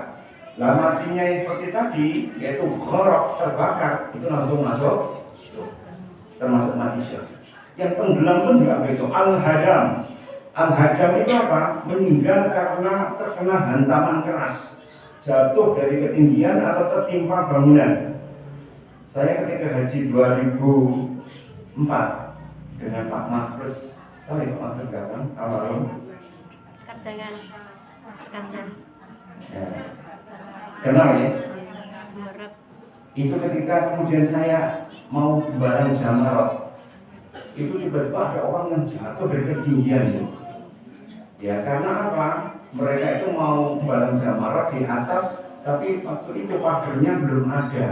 Lah matinya seperti tadi, yaitu khorok terbakar, itu langsung masuk, termasuk mati syahid. Yang tenggelam pun juga begitu. Al-Hadam. Al-Hadam itu apa? Meninggal karena terkena hantaman keras, jatuh dari ketinggian atau tertimpa bangunan. Saya ketika haji 2004 dengan Pak Mahfuz, tahu ya Pak Mahfuz kapan? Awal Kardangan. Skandal. ya. Kenal ya? Semerep. Itu ketika kemudian saya mau barang Jamarot, itu tiba-tiba ada orang yang jatuh dari ketinggian ya. Ya karena apa? Mereka itu mau barang Jamarot di atas, tapi waktu itu pagernya belum ada.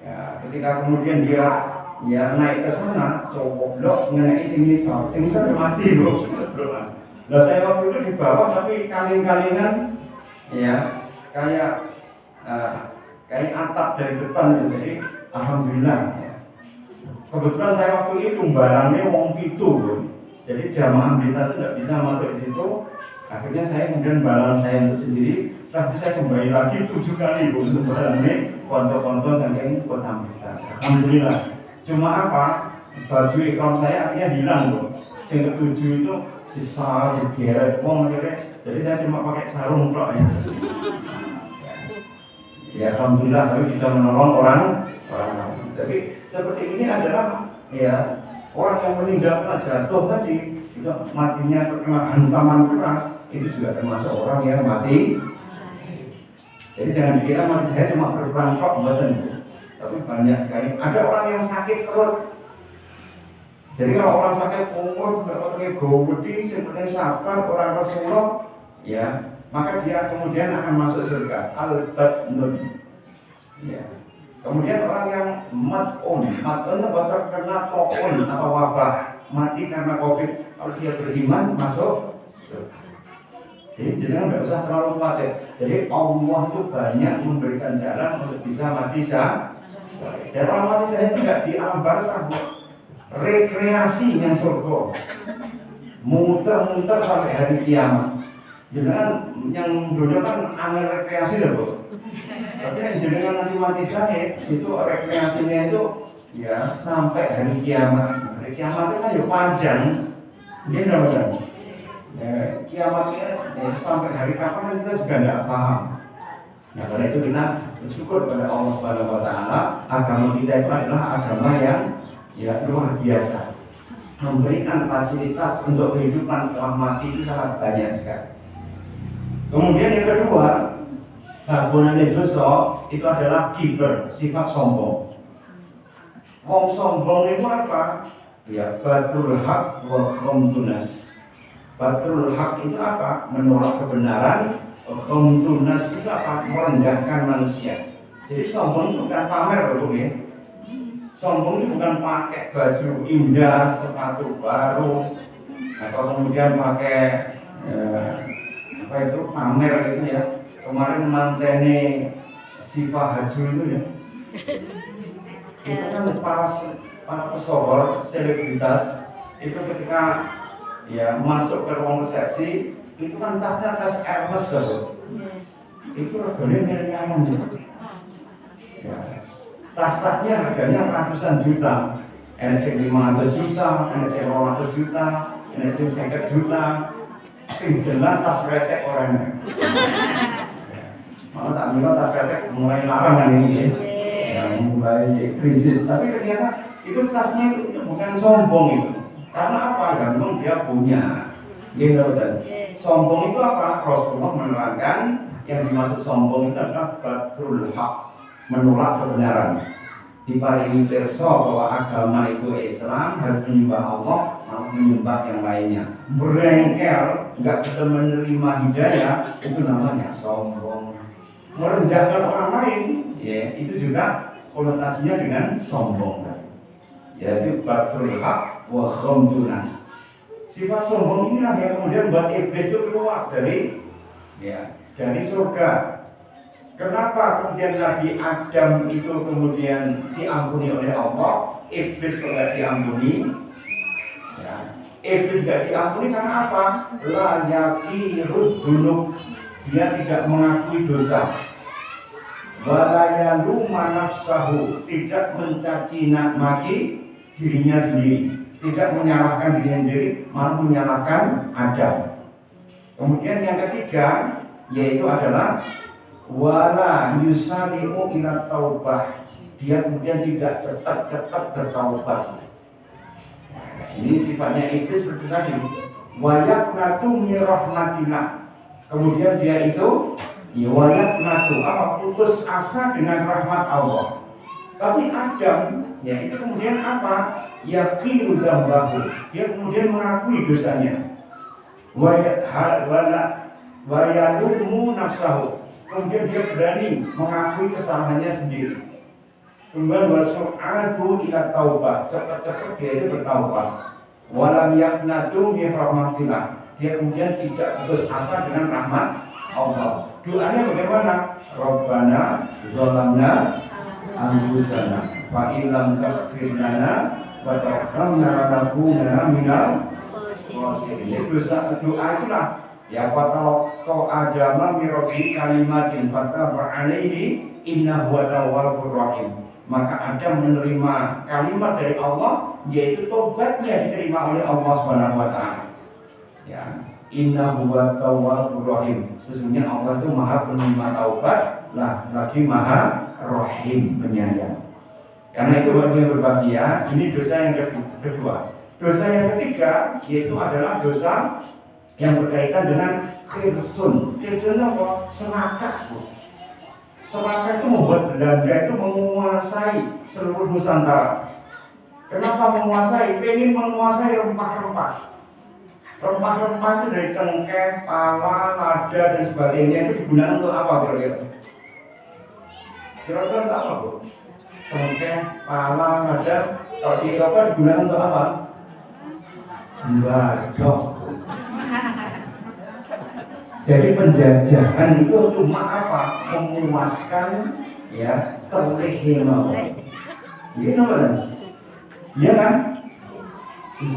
Ya ketika kemudian dia ya naik ke sana, coblok mengenai sini udah mati loh. Nah saya waktu itu di bawah tapi kaling-kalingan ya kayak atap dari beton, jadi alhamdulillah ya. Kebetulan saya waktu itu barangnya wong pitu, jadi jamaah kita itu tidak bisa masuk di situ. Akhirnya saya kemudian barang saya untuk sendiri, setelah saya kembali lagi 7 kali untuk barangnya konco-konco saking kota kita. Alhamdulillah. Cuma apa? Baju ikram saya akhirnya hilang loh. Yang ketujuh itu disar, digeret, jadi saya cuma pakai sarung kok ya. Ya alhamdulillah, tapi bisa menolong orang. Tapi seperti ini adalah ya orang yang meninggal karena jatuh tadi, itu matinya terkena hantaman keras, itu juga termasuk orang yang mati. Jadi jangan dikira mati saya cuma berperang kok, badan. Tapi banyak sekali. Ada orang yang sakit perut. Jadi kalau orang sakit perut sudah pakai gowedi, seperti sabar orang Rasulullah, ya maka dia kemudian akan masuk surga. Al-Batnun. Ya. Kemudian orang yang mat'un terkena tokun atau wabah, mati karena COVID, kalau dia beriman masuk surga. Jadi jangan nggak usah terlalu khawatir. Jadi Allah itu banyak memberikan jalan untuk bisa mati syahid. Dan orang mati syahid itu nggak di alam barzakh, rekreasi yang surga, muter-muter sampai hari kiamat. Jangan yang dulu kan angin rekreasi loh, Bu. Tapi yang jenengan nanti mati syahid itu rekreasinya itu ya sampai hari kiamat. Hari kiamat itu kan ya panjang, gini benar. Ya, kiamatnya ya, sampai hari kapan kita juga tidak paham. Ya karena itu kita bersyukur pada Allah Subhanahu Wa Taala. Agama kita itu adalah agama yang ya luar biasa, memberikan fasilitas untuk kehidupan setelah mati itu sangat banyak sekali. Kemudian yang kedua, bangunan dosa itu adalah kiber, sifat sombong. Wong sombong itu apa? Ya batrul haq wa khamtunas. Batrul haq itu apa? Menolak kebenaran. Khamtunas itu apa? Merendahkan manusia. Jadi sombong itu bukan pamer loh ya. Sombong itu bukan pakai baju indah, sepatu baru, atau kemudian pakai apa itu pamer gitu ya. Kemarin mantene Siva Haju itu ya. Itu kan para pesohor, selebritas itu ketika ya masuk ke ruang resepsi itu kan tasnya tas Hermes loh. Itu regane miliaran ya. Tas-tasnya harganya ratusan juta. NC 500 juta, NC 200 juta, NC 50 juta. Yang jelas tas kresek orangnya. Malah saat ini tas kresek mulai larang kan ini ya, mulai krisis. Tapi ternyata itu tasnya itu bukan sombong itu. Karena apa? Gantung dia punya. Gitu kan. Sombong itu apa? Rasulullah menerangkan yang dimaksud sombong itu adalah batrul haq, menolak kebenaran. Diparingi pirsa bahwa agama itu Islam, harus menyembah Allah, harus menyembah yang lainnya. Berengkel nggak bisa menerima hidayah, itu namanya sombong. Merendahkan orang lain, ya itu juga konotasinya dengan sombong. Jadi batrul haq wa ghamdun nas. Sifat sombong inilah yang kemudian buat iblis itu keluar dari surga. Kenapa kemudian Nabi Adam itu kemudian diampuni oleh Allah, iblis tidak diampuni? Ya. Iblis tidak diampuni karena apa? La yakirud dunub, dia tidak mengakui dosa. Walayalu manafsahu, tidak mencaci maki dirinya sendiri, tidak menyalahkan dirinya sendiri, malah menyalahkan Adam. Kemudian yang ketiga yaitu adalah wala yusari'u ila taubah, dia kemudian tidak cepat-cepat bertaubat. Ini sifatnya iblis seperti tadi. Wayaqnatu min rahmatillah, kemudian dia itu wayaqnatu, putus asa dengan rahmat Allah. Tapi Adam, ya itu kemudian apa? Yaqiru dzambahu, dia kemudian mengakui dosanya. Wayalumu nafsahu, kemudian dia berani mengakui kesalahannya sendiri. Kemudian wasu'atu ila taubah, cepat-cepat dia itu bertaubat. Walam yaqnatu min rahmatillah, dia kemudian tidak putus asa dengan rahmat Allah. Doanya bagaimana? Rabbana zalamna anfusana fa illam taghfir lana wa tarhamna lanakunanna minal khasirin. Doa itulah ya kau adama mirobi kalimatin fataba alaihi innahu tawwabur rahim. Maka Adam menerima kalimat dari Allah, yaitu tobatnya diterima oleh Allah Subhanahu wa taala. Ya, innahu tawwabur rahim. Sesungguhnya Allah itu Maha penerima taubat, lagi Maha Rahim, penyayang. Karena itu bagi yang berbahagia, ini dosa yang kedua. Dosa yang ketiga yaitu adalah dosa yang berkaitan dengan khirsun. Khirsun apa? Serakah. Serakah itu membuat Belanda itu menguasai seluruh Nusantara. Kenapa menguasai? Pengen menguasai rempah-rempah. Rempah-rempah itu dari cengkeh, pala, lada dan sebagainya itu digunakan untuk apa kira-kira? Kira-kira untuk apa, Bu? Cengkeh, pala, lada, kalau di Eropa digunakan untuk apa? Badok. Jadi penjajahan itu cuma apa? Memuaskan ya terlehema. Ini namanya. Iya kan?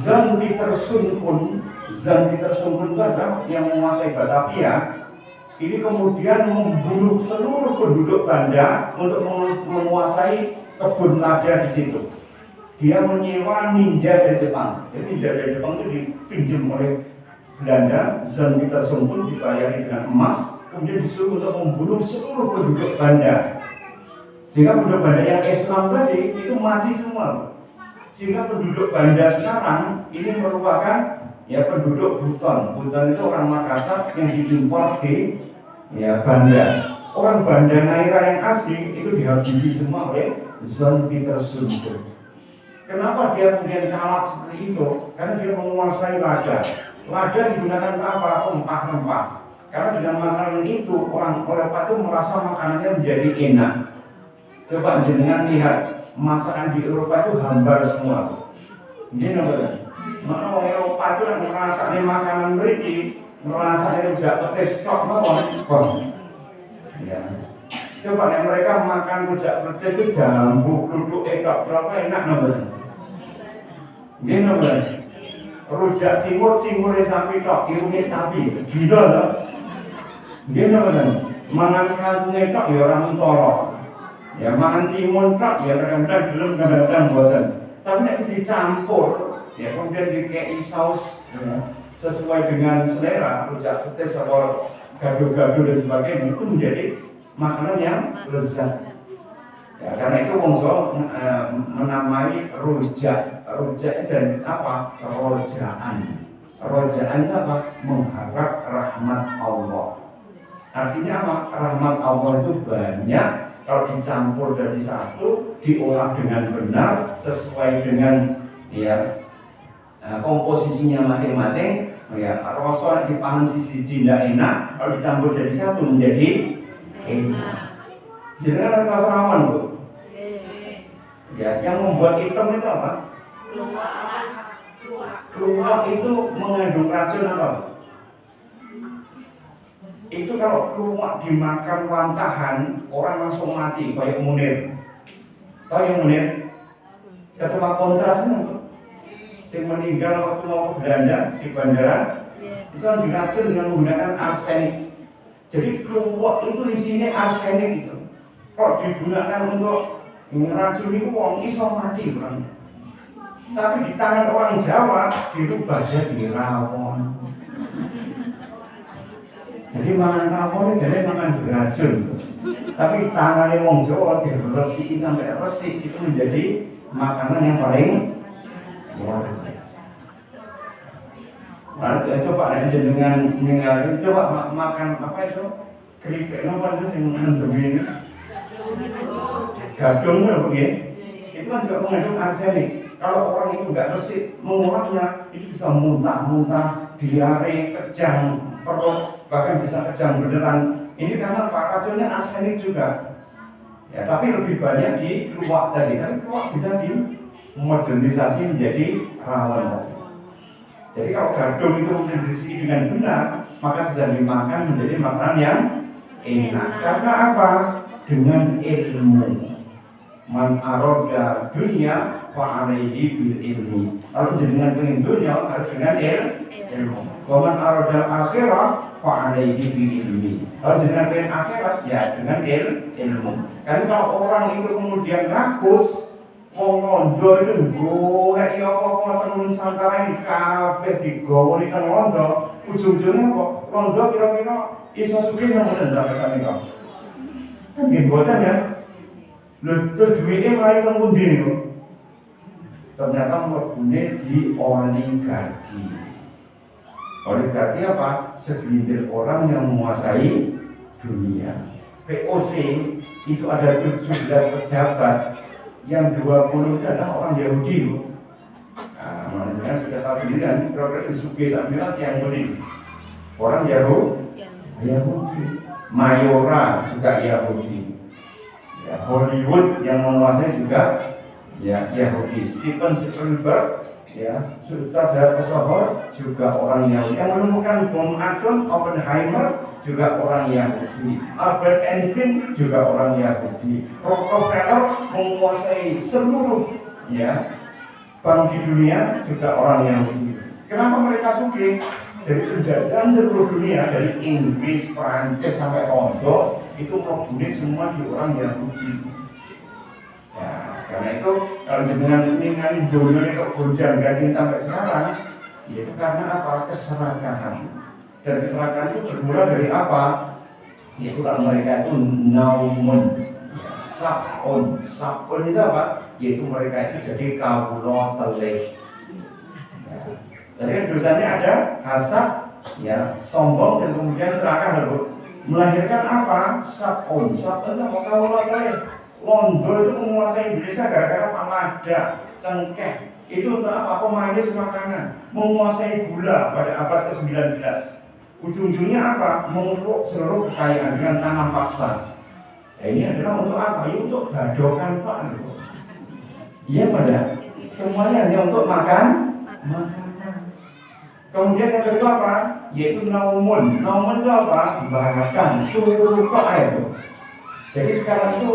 Zam Peterson pun itu adalah yang menguasai Batavia. Ini kemudian membunuh seluruh penduduk Banda untuk menguasai kebun lada di situ. Dia menyewa ninja dari Jepang. Jadi ninja dari Jepang itu dipinjam oleh Belanda. Zam Peterson pun dibayari dengan emas, kemudian disuruh untuk membunuh seluruh penduduk Banda. Sehingga penduduk Banda yang Islam tadi itu mati semua. Sehingga penduduk Banda sekarang ini merupakan ya penduduk Buton. Buton itu orang Makassar yang diimpor di Banda. Orang Banda Naira yang asli itu dihabisi semua oleh Zam Peterson. Kenapa dia kemudian kalah seperti itu? Karena dia menguasai lada. Lada digunakan apa? Rempah-rempah. Karena dengan makanan itu orang Eropa itu merasa makanannya menjadi enak. Coba jenengan lihat masakan di Eropa itu hambar semua. Ini namanya. Mana orang Eropa itu yang merasakan makanan mereka, merasakan rujak petis kok nonton. Ya. Coba yang mereka makan rujak petis itu jambu, duduk ekor berapa enak namanya. Ini namanya. Rujak cimurnya sapi tok, irungnya sapi, gila loh. Ini namanya. Mangan kantungnya tok ya orang tolong. Ya mangan timun tok ya kadang-kadang belum kadang-kadang buatan. Tapi nek dicampur ya kemudian dikei saus ya, sesuai dengan selera rujak petis atau gado-gado dan sebagainya itu menjadi makanan yang lezat. Ya, karena itu wong Jawa menamai rujak dan apa? Rojaan. Rojaan itu apa? Mengharap rahmat Allah. Artinya apa? Rahmat Allah itu banyak. Kalau dicampur dari satu, diolah dengan benar sesuai dengan ya komposisinya masing-masing, Ya, rasa yang dipangan sisi tidak enak, kalau dicampur jadi satu menjadi enak. Jadi kan rasa rawan bu. Ya, yang membuat hitam itu apa? Keluak itu mengandung racun apa? Itu kalau keluak dimakan wantahan, orang langsung mati, kayak Munir. Tahu yang Munir? Ketua kontras itu. Yang meninggal waktu mau belanja di bandara itu kan diracun dengan menggunakan arsenik. Jadi keluak itu isinya arsenik itu. Kalau digunakan untuk meracuni uang iso mati kan. Tapi di tangan orang Jawa dirubah jadi rawon. Jadi makan rawon jadi makan beracun. Tapi tangannya orang Jawa diresiki sampai resik itu menjadi makanan yang paling luar biasa. Nah, coba dengan meninggal coba makan apa itu keripik apa itu yang mengandung ini gadung ya, itu kan juga mengandung arsenik. Kalau orang itu nggak resik mengolahnya itu bisa muntah-muntah, diare, kejang perut, bahkan bisa kejang beneran. Ini karena pak racunnya arsenik juga. Ya, tapi lebih banyak di keluak tadi kan keluak bisa dimodernisasi menjadi rawon tadi. Jadi kalau gadung itu diisi dengan benar, maka bisa dimakan menjadi makanan yang enak. Karena apa? Dengan ilmu. Man aroda dunia wa alaihi bil ilmi. Kalau dengan pengen dunia harus dengan ilmu. Wa man aroda akhirah wa alaihi bil ilmi. Kalau dengan pengen akhirat ya dengan ilmu. Karena kalau orang itu kemudian rakus londo itu golek ya apa tenun Nusantara ini kabeh digawa di londo, ujung-ujungnya kok londo kira-kira iso sugih nang mboten sampai sakniki kok. Nggih mboten ya. Lho terus duwike mlayu teng pundi niku? Ternyata mlebune di oligarki. Oligarki apa? Segelintir orang yang menguasai dunia. POC itu ada 17 pejabat. Yang 20 itu adalah orang Yahudi. Nah, makanya sudah tahu sendiri kan, progres Sugi Sambilan yang Yahudi. Orang Yahudi. Mayora juga Yahudi. Ya, Hollywood yang menguasai juga ya Yahudi. Steven Spielberg ya, sutradara pesawat juga orang Yahudi. Yang menemukan bom atom Oppenheimer juga orang Yahudi. Albert Einstein juga orang Yahudi. Rockefeller menguasai seluruh ya bank di dunia juga orang Yahudi. Kenapa mereka sugih? Dari penjajahan seluruh dunia dari Inggris, Prancis sampai Rondo itu menggunakan semua di orang Yahudi. Ya, karena itu kalau jenengan ingin dunia itu gonjang ganjing sampai sekarang, yaitu karena apa? Keserakahan. Dan keserakahan itu bermula dari apa? Yaitu kalau mereka itu naumun, sabun itu apa? Yaitu mereka itu jadi kawula telih. Jadi dosanya ada hasad, ya sombong dan kemudian serakah lalu melahirkan apa? Sabun itu apa? Kawula telih. Londo itu menguasai Indonesia gara-gara palada, cengkeh. Itu untuk apa? Pemanis makanan, menguasai gula pada abad ke-19. Ujung-ujungnya apa? Mengeruk seluruh kekayaan dengan tanam paksa. Ya, ini adalah untuk apa? Ya, untuk gadokan Pak. Iya pada semuanya hanya untuk makanan. Kemudian yang kedua apa? Yaitu naumun. Naumun itu apa? Bahkan turu air. Jadi sekarang itu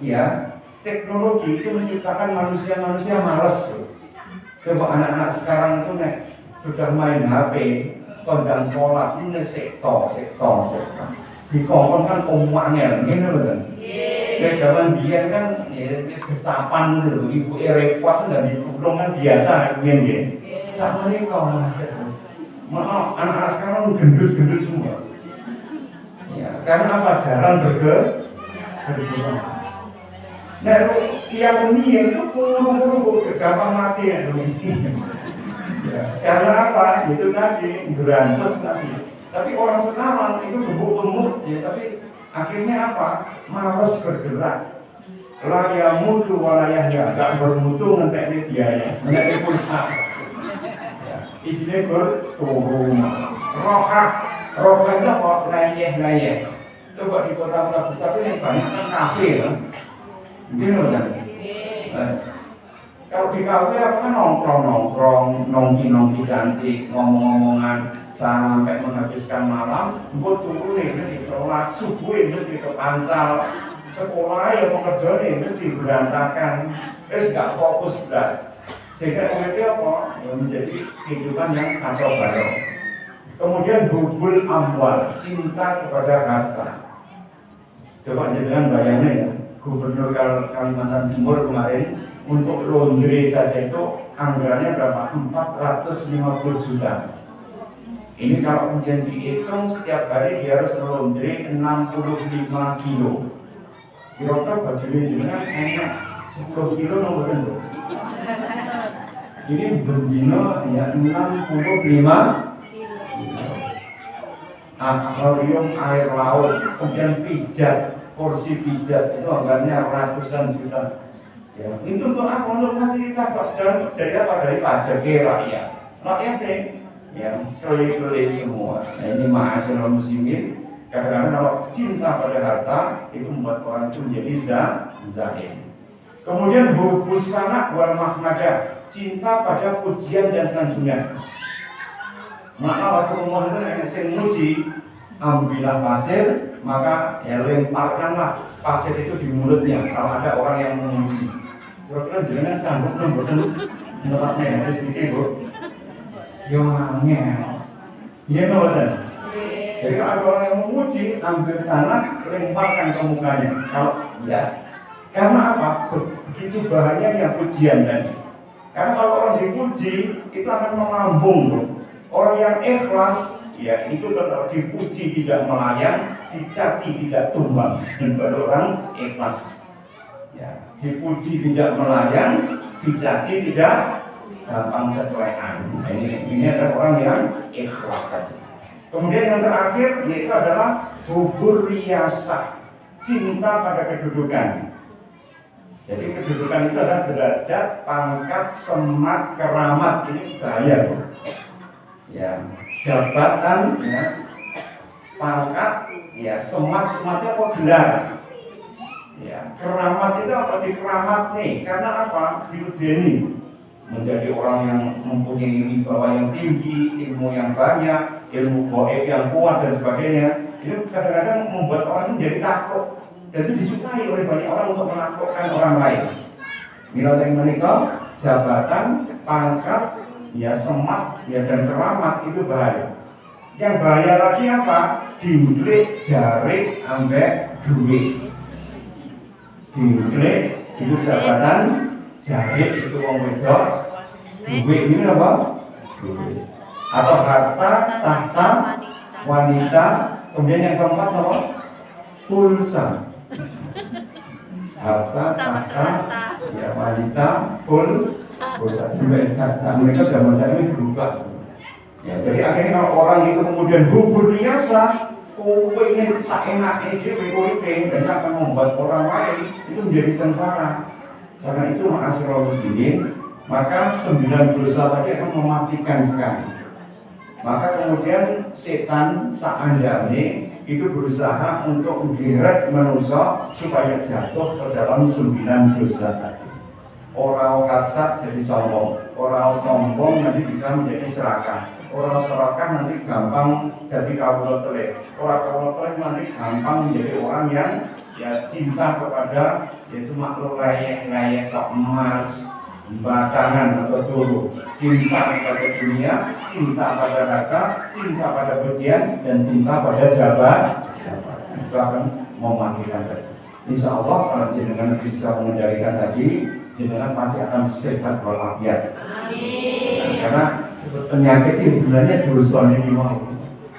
ya teknologi itu menciptakan manusia-manusia malas. Coba anak-anak sekarang itu sudah main HP. Kondang sholat ini sektor. Dikongkon kan umumnya, gini loh kan. Ya zaman dia kan, ya ketapan dulu, ibu repot dan dikurung kan biasa, gini. Sama ini kau maaf, anak-anak sekarang gendut semua. Ya, karena apa? Jarang bergerak. Nah, yang ini itu puluh gampang mati ya. Ya, karena apa? Itu tadi berantas tadi. Tapi orang sekarang itu gemuk-gemuk ya, tapi akhirnya apa? Malas bergerak. Laya mutu walayahnya, gak bermutu ngentek biaya, ngentek pulsa. Ya. isinya turun. Rohah itu kok layeh. Coba di kota-kota besar ini banyak kan kafe kan, gitu kan. Kalau di kafe apa kan nongkrong, nongki cantik, ngomong-ngomongan sampai menghabiskan malam. Buat turun ini di sholat subuh ini di pancal, sekolah ya pekerjaan ini mesti berantakan, terus nggak fokus belas. Sehingga itu apa? Menjadi kehidupan yang kacau balau. Kemudian hubul amwal, cinta kepada harta. Coba jangan bayangin ya, Gubernur Kalimantan Timur kemarin untuk laundry saja itu anggarannya berapa? 450 juta. Ini kalau kemudian dihitung setiap hari dia harus laundry 65 kilo. Kira-kira bajunya juga enak 10 kilo nomor itu. Ini bendino ya 65 akuarium air laut, kemudian pijat, kursi pijat itu harganya ratusan juta. Ya, itu untuk apa? Untuk fasilitas kok dari apa? Dari pajak rakyat. Rakyat ya proyek-proyek semua. Nah, ini ma'asyiral muslimin. Kadang-kadang kalau cinta pada harta itu membuat orang itu menjadi zahid. Kemudian hubus sanak wal mahmadah, cinta pada pujian dan sanjungan. Maka Rasulullah itu yang saya muji, ambillah pasir, maka ya lemparkanlah pasir itu di mulutnya. Kalau ada orang yang memuji, terus jangan sanggup membuat tempatnya ya, sedikit bu. Yongangnya, iya betul. Jadi kalau ada orang yang memuji, ambil tanah, lemparkan ke mukanya. Kalau ya, karena apa? Begitu bahayanya pujian tadi. Karena kalau orang dipuji, itu akan melambung, bro. Orang yang ikhlas, ya itu kalau dipuji tidak melayang, dicaci tidak tumbang. Dan baru orang ikhlas. Ya, dipuji tidak melayang, dicaci tidak gampang cetlean. Nah, ini adalah orang yang ikhlas tadi. Kemudian yang terakhir yaitu adalah hubur riyasah, cinta pada kedudukan. Jadi kedudukan itu adalah derajat, pangkat, semat, keramat. Ini bahaya, bro. Ya, jabatan, ya, pangkat, ya, sematnya apa gelar, ya, keramat itu apa dikeramat nih? Karena apa? Diudeni menjadi orang yang mempunyai wibawa yang tinggi, ilmu yang banyak, ilmu gaib yang kuat dan sebagainya. Ini kadang-kadang membuat orang itu jadi takut. Dan itu disukai oleh banyak orang untuk menaklukkan orang lain. Mila yang menikah, jabatan, pangkat, ya semat, ya dan keramat itu bahaya. Yang bahaya lagi apa? Diulik, jarik, ambek duit. Diulik itu jabatan, jarik itu wong wedok, duit ini apa? Duit. Atau harta, tahta, wanita, kemudian yang keempat apa? Pulsa. Harta, tahta, ya wanita, pulsa. Sampai mereka zaman saya ini berubah. Ya, jadi akhirnya kalau orang itu kemudian hubur riasa, ini seenak ini dia berkuliting dan akan membuat orang lain itu menjadi sengsara. Karena itu ma'asyiral muslimin, maka 9 dosa tadi akan mematikan sekali. Maka kemudian setan seandainya itu berusaha untuk menggeret manusia supaya jatuh ke dalam 9 dosa tadi. Orang kasat jadi sombong, orang sombong nanti bisa menjadi serakah, orang serakah nanti gampang jadi kawula telik, orang kawula telik nanti gampang menjadi orang yang ya cinta kepada yaitu makhluk layak kok emas, batangan atau turu, cinta pada dunia, cinta pada harta, cinta pada pujian, dan cinta pada jabatan. Itu akan mematikan tadi. Insya Allah kalau jenengan bisa mengendalikan tadi, jenengan pasti akan sehat walafiat. Karena penyakit ini sebenarnya dosa ini mau.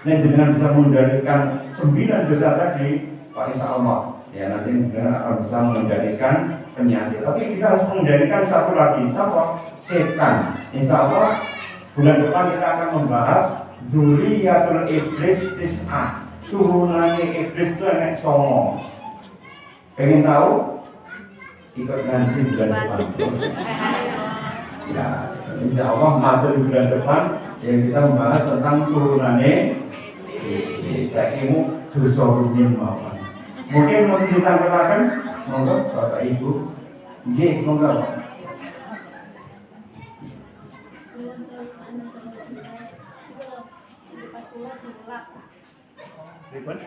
Nah jenengan bisa mengendalikan 9 dosa tadi, Pak Insya Allah. Ya nanti jenengan akan bisa mengendalikan penyakit. Tapi kita harus mengendalikan satu lagi, siapa? Setan. Insya Allah bulan depan kita akan membahas Dzurriyyatul Iblis Tis'ah. Turunannya iblis itu enek songo. Pengen tahu? Ikut ngaji bulan depan. Ya, insya Allah materi bulan depan Ya kita membahas tentang turunannya ilmu dosa rumiyin mawon. Mungkin mau ditambahkan, monggo Bapak Ibu. Nggih, monggo. Ribet?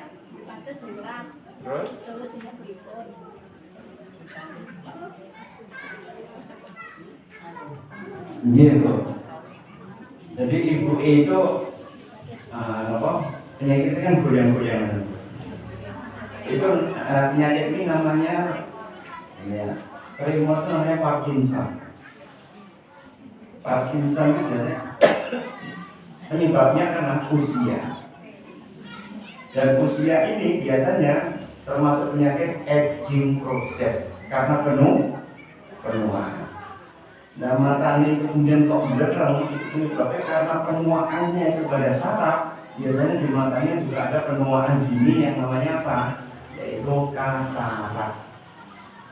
Terus? Nggih, Bu. Jadi Ibu E itu apa? Penyakitnya kan goyang-goyangan. Itu penyakit ini namanya ya, remote namanya Parkinson. Parkinson itu biasanya penyebabnya karena usia. Dan usia ini biasanya termasuk penyakit aging process karena penuaan. Nah, mata ini kemudian kok berderang itu penyebabnya karena penuaannya itu pada saraf. Biasanya di matanya juga ada penuaan dini yang namanya apa? Yaitu katarak.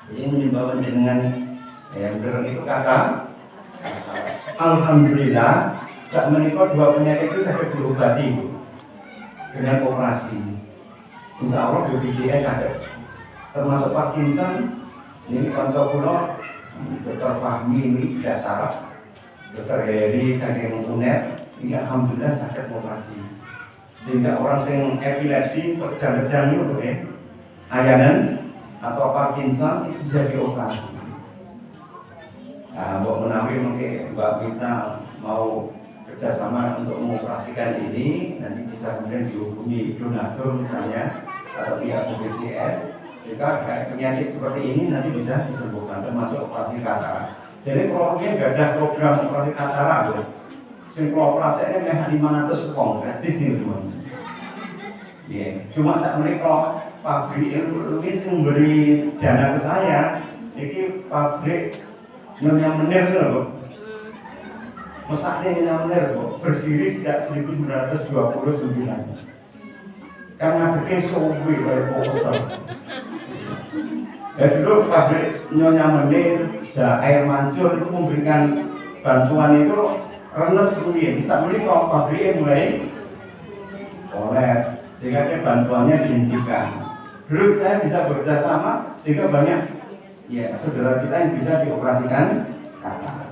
Jadi menyebabkan dengan yang berderang itu kata. Alhamdulillah saat menikah dua penyakit itu saya diobati dengan operasi. Insya Allah BPJS ada. Termasuk Parkinson. Ini konco pulau Dr. Fahmi ini tidak saraf, Dr. Heri saking UNER ini alhamdulillah sakit operasi. Sehingga orang yang epilepsi kejang-kejang itu ayanan atau Parkinson itu bisa dioperasi. Nah, Mbak Menawi mungkin Mbak Mita mau kerjasama untuk mengoperasikan ini, nanti bisa kemudian dihubungi donatur misalnya atau pihak BPJS. Jika penyakit seperti ini nanti bisa disembuhkan, termasuk operasi katarak. Jadi kalau dia nggak ada program operasi katarak, kalau operasinya memang 500 pon gratis nih teman. Cuma saat ini kalau pabrik ini memberi dana ke saya, ini pabrik yang menir loh, mesaknya yang menir loh, berdiri sejak 1929. Karena bikin sobi oleh Poser. Ya dulu pabrik Nyonya Menir, Air Mancur itu memberikan bantuan itu renes mungkin. Saat ini kalau pabriknya mulai oleh sehingga bantuannya dihentikan. Dulu saya bisa bekerja sama sehingga banyak ya saudara kita yang bisa dioperasikan kata.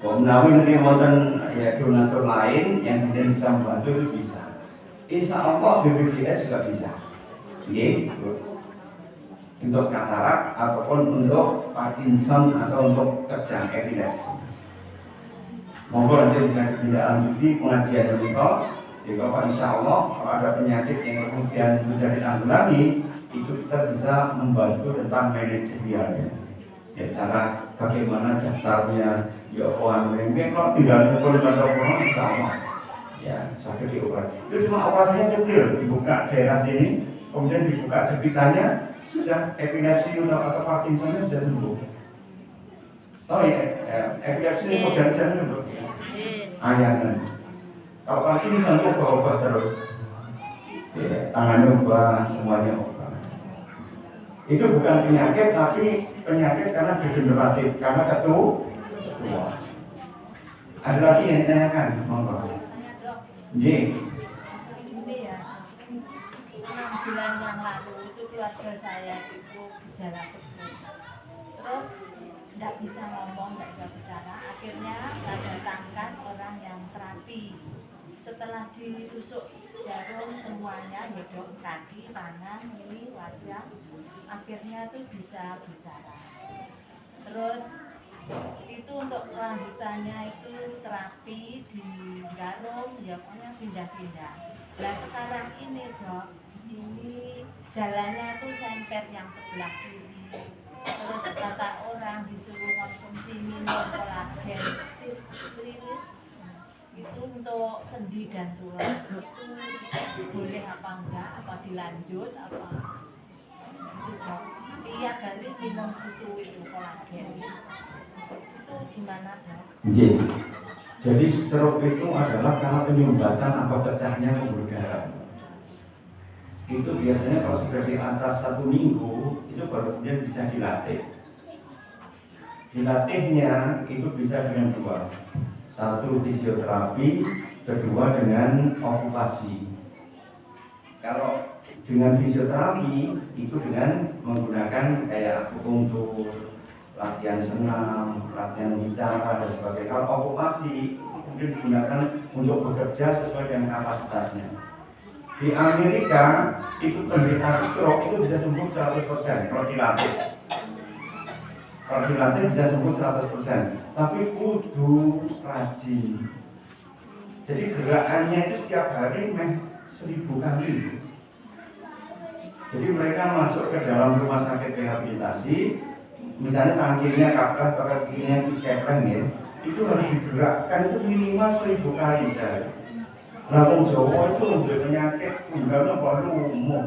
Kalau menawi nanti wonten ya donatur lain yang kemudian bisa membantu itu bisa. Insya Allah BPJS juga bisa. Oke, untuk katarak ataupun untuk Parkinson atau untuk kejang epilepsi. Monggo nanti bisa ditindaklanjuti pengajian ini sehingga Pak Insya Allah kalau ada penyakit yang kemudian bisa ditanggulangi itu kita bisa membantu tentang manajerialnya. Ya cara bagaimana daftarnya, ya mungkin kalau tinggal ngumpul dengan Insya Allah. Ya, sakit dioperasi. Itu cuma operasinya kecil, dibuka daerah sini, kemudian dibuka jepitannya, sudah epilepsi atau Parkinson sudah sembuh. Oh ya, epilepsi ini kejang-kejang itu, ayanan. Kalau Parkinson itu obat terus, ya, tangannya ubah, semuanya ubah. Itu bukan penyakit, tapi penyakit karena degeneratif, karena ketua. Ada lagi yang ditanyakan, monggo. Ini ya, 6 bulan yang lalu itu keluarga saya itu gejala stroke. Terus tidak bisa ngomong, tidak bisa bicara. Akhirnya saya datangkan orang yang terapi. Setelah ditusuk jarum semuanya, hidung, kaki, tangan, ini wajah, akhirnya tuh bisa bicara. Terus itu untuk kelanjutannya itu terapi di Garum, ya pokoknya pindah-pindah. Nah sekarang ini dok, ini jalannya tuh semper yang sebelah kiri. Terus kata orang disuruh konsumsi minum kolagen steroid itu untuk sendi dan tulang. Itu boleh apa enggak? Apa dilanjut? Apa itu dok? Tiap hari minum susu itu kolagen. Itu gimana dok? Jadi stroke itu adalah karena penyumbatan atau pecahnya pembuluh darah. Itu biasanya kalau sudah di atas 1 minggu itu baru kemudian bisa dilatih. Dilatihnya itu bisa dengan 2. 1 fisioterapi, kedua dengan okupasi. Kalau dengan fisioterapi itu dengan menggunakan kayak akupunktur, latihan senam, latihan bicara dan sebagainya. Kalau okupasi mungkin digunakan untuk bekerja sesuai dengan kapasitasnya. Di Amerika itu penderita stroke itu bisa sembuh 100% kalau dilatih. Kalau dilatih bisa sembuh 100%, tapi kudu rajin. Jadi gerakannya itu setiap hari 1000 kali. Jadi mereka masuk ke dalam rumah sakit rehabilitasi, misalnya tangkinya kaprah atau kakinya dikepreng ya, itu harus digerakkan itu minimal 1000 kali sehari. Nah, wong Jawa itu untuk penyakit tunggalnya baru umum.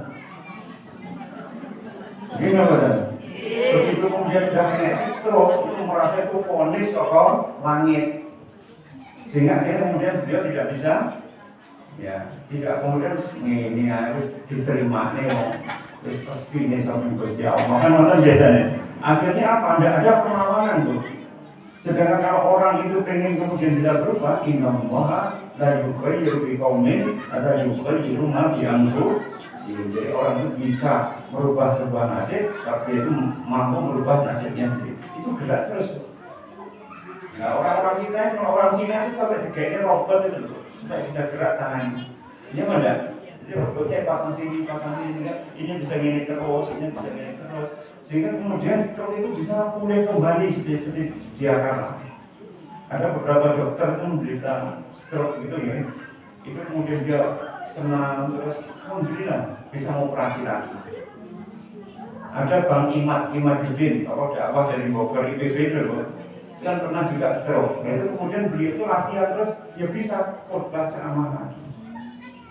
Gini apa? Begitu kemudian sudah kena stroke, itu merasa itu vonis saka langit, sehingga dia tidak bisa, ya tidak kemudian ini harus diterima nih, terus pasti nih sama Gusti Allah kan nonton biasanya. Akhirnya apa? Tidak ada perlawanan tuh. Sedangkan kalau orang itu pengen kemudian bisa berubah, innallaha la yughayyiru biqaumin hatta yughayyiru ma bi anfusihim. Jadi orang itu bisa merubah sebuah nasib, tapi itu mampu merubah nasibnya sendiri. Itu gerak terus. Nah, orang-orang kita, kalau orang Cina itu sampai digayanya robot itu supaya bisa gerak tangannya. Ini mana? Jadi robotnya pasang sini, ini bisa gini terus, ini bisa gini terus. Sehingga kemudian stroke itu bisa pulih kembali seperti dia kala. Ada beberapa dokter itu menderita stroke gitu ya. Itu kemudian dia senang terus, alhamdulillah bisa operasi lagi. Ada Bang Imaduddin, tokoh dakwah dari Bogor IPB itu loh. Kan pernah juga stroke. Nah, itu kemudian beliau itu latihan terus, ya bisa khotbah ceramah lagi.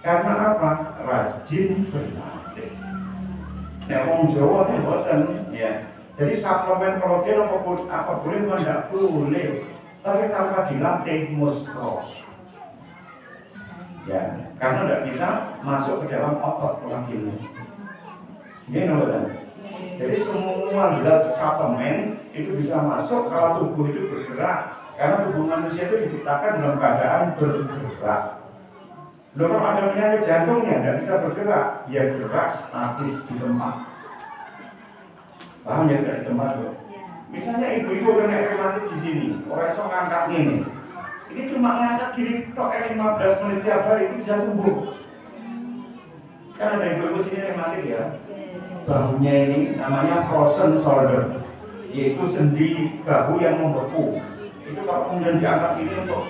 Karena apa? Rajin berlatih. Nah, orang Jawa itu buatan, ya. Jadi suplemen protein apa boleh, tidak boleh. Tapi tanpa dilatih muskro. Ya, karena tidak bisa masuk ke dalam otot tulang ini. Ini namanya. Jadi semua zat suplemen itu bisa masuk kalau tubuh itu bergerak. Karena tubuh manusia itu diciptakan dalam keadaan bergerak. Lalu kalau ada penyakit jantungnya tidak bisa bergerak, dia gerak statis di tempat. Paham ya, dari tempat loh. Misalnya ibu-ibu kena rematik di sini, orang esok ngangkat ini. Ini cuma ngangkat kiri tok 15 menit tiap hari itu bisa sembuh. Kan ada ibu-ibu sini rematik ya. Bahunya ini namanya frozen shoulder, yaitu sendi bahu yang membeku. Itu kalau kemudian diangkat ini untuk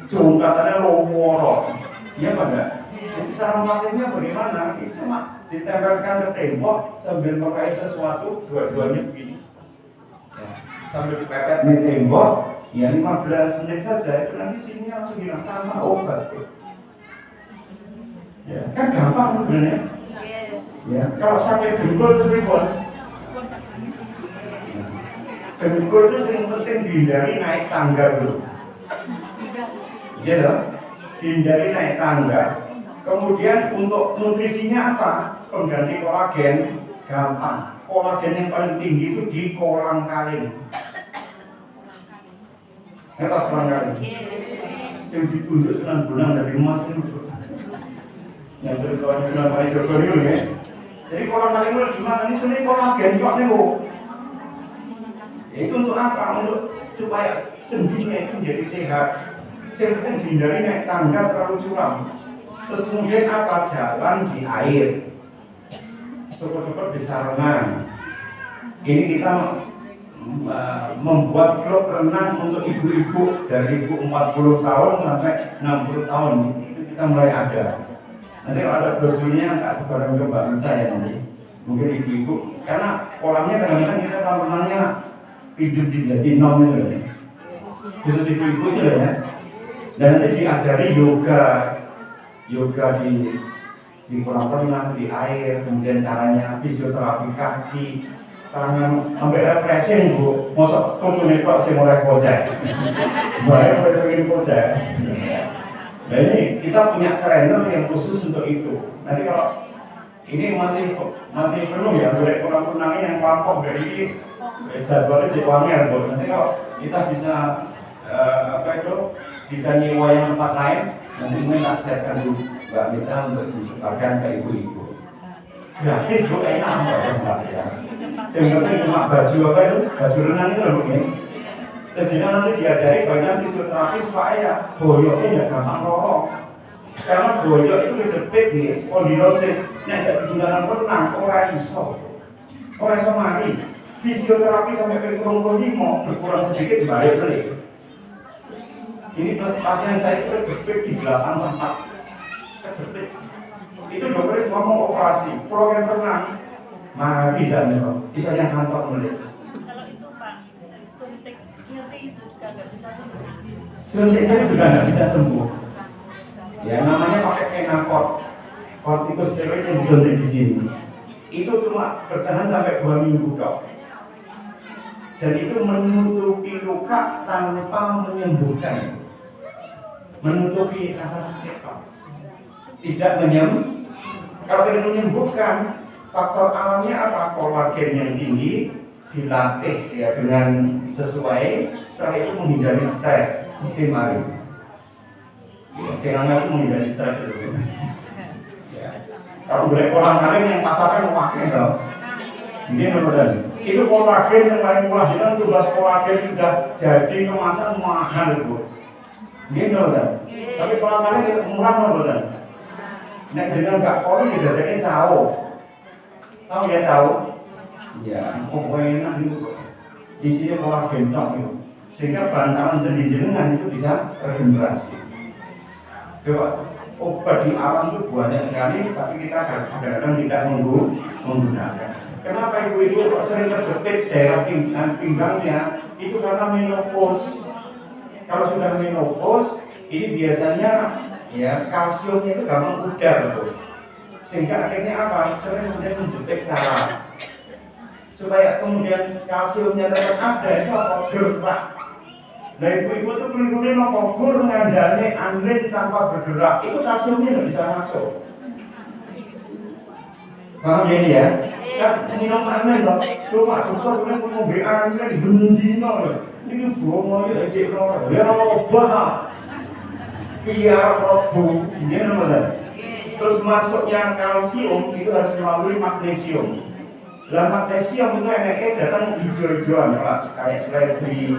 jongkatannya loworo, iya pada. Jadi cara melatihnya bagaimana? Itu cuma ditempelkan ke tembok sambil meraih sesuatu, dua-duanya begini. Ya, sambil dipepet di tembok, ya 15 menit saja itu nanti sini langsung hilang tanpa obat. Ya, kan gampang sebenarnya. Ya, kalau sampai dengkul itu ribut. Dengkul itu yang penting dihindari naik tangga dulu. Gitu, dihindari naik tangga. Kemudian untuk nutrisinya apa? Pengganti kolagen gampang. Kolagen yang paling tinggi itu di kolang kaling. Atas kolang kaling. Yang ditunjuk 9 bulan dari emas itu. Yang terkait dengan Pak Joko dulu ya. Jadi kolang kaling itu gimana? Ini sebenarnya kolagen kok nih bu. Itu untuk apa? Untuk supaya sendinya itu menjadi sehat. Yang penting hindari naik tangga terlalu curam. Terus kemudian apa? Jalan di air. Syukur-syukur di sarangan. Ini kita membuat klub renang untuk ibu-ibu dari ibu 40 tahun sampai 60 tahun. Itu kita mulai ada. Nanti kalau ada brosurnya nggak sebarang ke Mbak Mita ya nanti. Mungkin ibu-ibu. Karena kolamnya kadang-kadang kita kalau renangnya hidup di nom itu. Khusus ibu-ibu itu ya. Dan nanti diajari yoga di kolam renang, di air, kemudian caranya fisioterapi kaki, tangan, sampai refreshing bu. Masa tuntun itu sih mulai kocek, mulai pengen kocek. Nah ini kita punya trainer yang khusus untuk itu. Nanti kalau ini masih penuh ya, boleh kolam renangnya yang kelompok dari ini jadwalnya Jepangnya bu. Nanti kalau kita bisa apa itu bisa nyewa yang tempat lain, nanti mungkin tak siapkan dulu Mbak Mita untuk disebarkan ke ibu-ibu. Gratis bu, enak Mbak ya. Sehingga cuma baju apa itu, baju renang itu loh begini. Jadi nanti diajari banyak fisioterapi supaya boyoknya tidak gampang lorong. Karena boyok itu kejepit nih, spondylosis. Nah, tidak digunakan renang, orang iso mati. Fisioterapi sampai ke kurung limo berkurang sedikit balik. Ini pasien saya itu kejepit di 8 tempat. Kejepit. Itu dokter ngomong operasi, program renang. Mati bisa yang kantor mulai. Kalau itu Pak, suntik nyeri itu juga nggak bisa sembuh. Suntik itu juga nggak bisa sembuh. Ya namanya pakai kenakot, kortikosteroid yang disuntik di sini. Itu cuma bertahan sampai 2 minggu dok. Dan itu menutupi luka tanpa menyembuhkan, menutupi rasa sakit pak. Tidak kalau ingin menyembuhkan, faktor alamnya apa? Kolagen yang tinggi dilatih ya dengan sesuai. Setelah itu menghindari stres, mesti mari. Saya itu menghindari stres itu. Ya. Kalau boleh kolam kaling yang pasarkan pakai dong. Ini benar. Itu kolagen yang paling murah. Jadi tugas kolagen sudah jadi kemasan mahal bu. Ini benar. Tapi kolam kaling murah benar. Nek dengan nggak koli dijadikan cawo. Tahu ya cawo? Ya, enak itu. Isinya kolagen tok itu. Sehingga bantalan jenengan itu bisa regenerasi. Coba obat di alam itu banyak sekali, tapi kita kadang-kadang tidak menggunakan. Kenapa ibu-ibu sering terjepit daerah pinggangnya? Itu karena menopause. Kalau sudah menopause, ini biasanya ya kalsiumnya itu gampang pudar tuh. Sehingga akhirnya apa? Sering kemudian menjepit saraf. Supaya kemudian kalsiumnya tetap ada, itu apa? Gerak. Nah ibu-ibu itu kelirunya nopo gur ngandane anlin tanpa bergerak, itu kalsiumnya nggak bisa masuk. Paham ya ini ya? Kan minum anlin loh, cuma dokter kemudian ngombe anlin bendino loh. Ini bromo ya ejek loh, ya obah. Biar robu, ini namanya. Terus masuknya kalsium itu harus melalui magnesium. Dan magnesium itu enaknya datang hijau-hijauan, kayak seledri.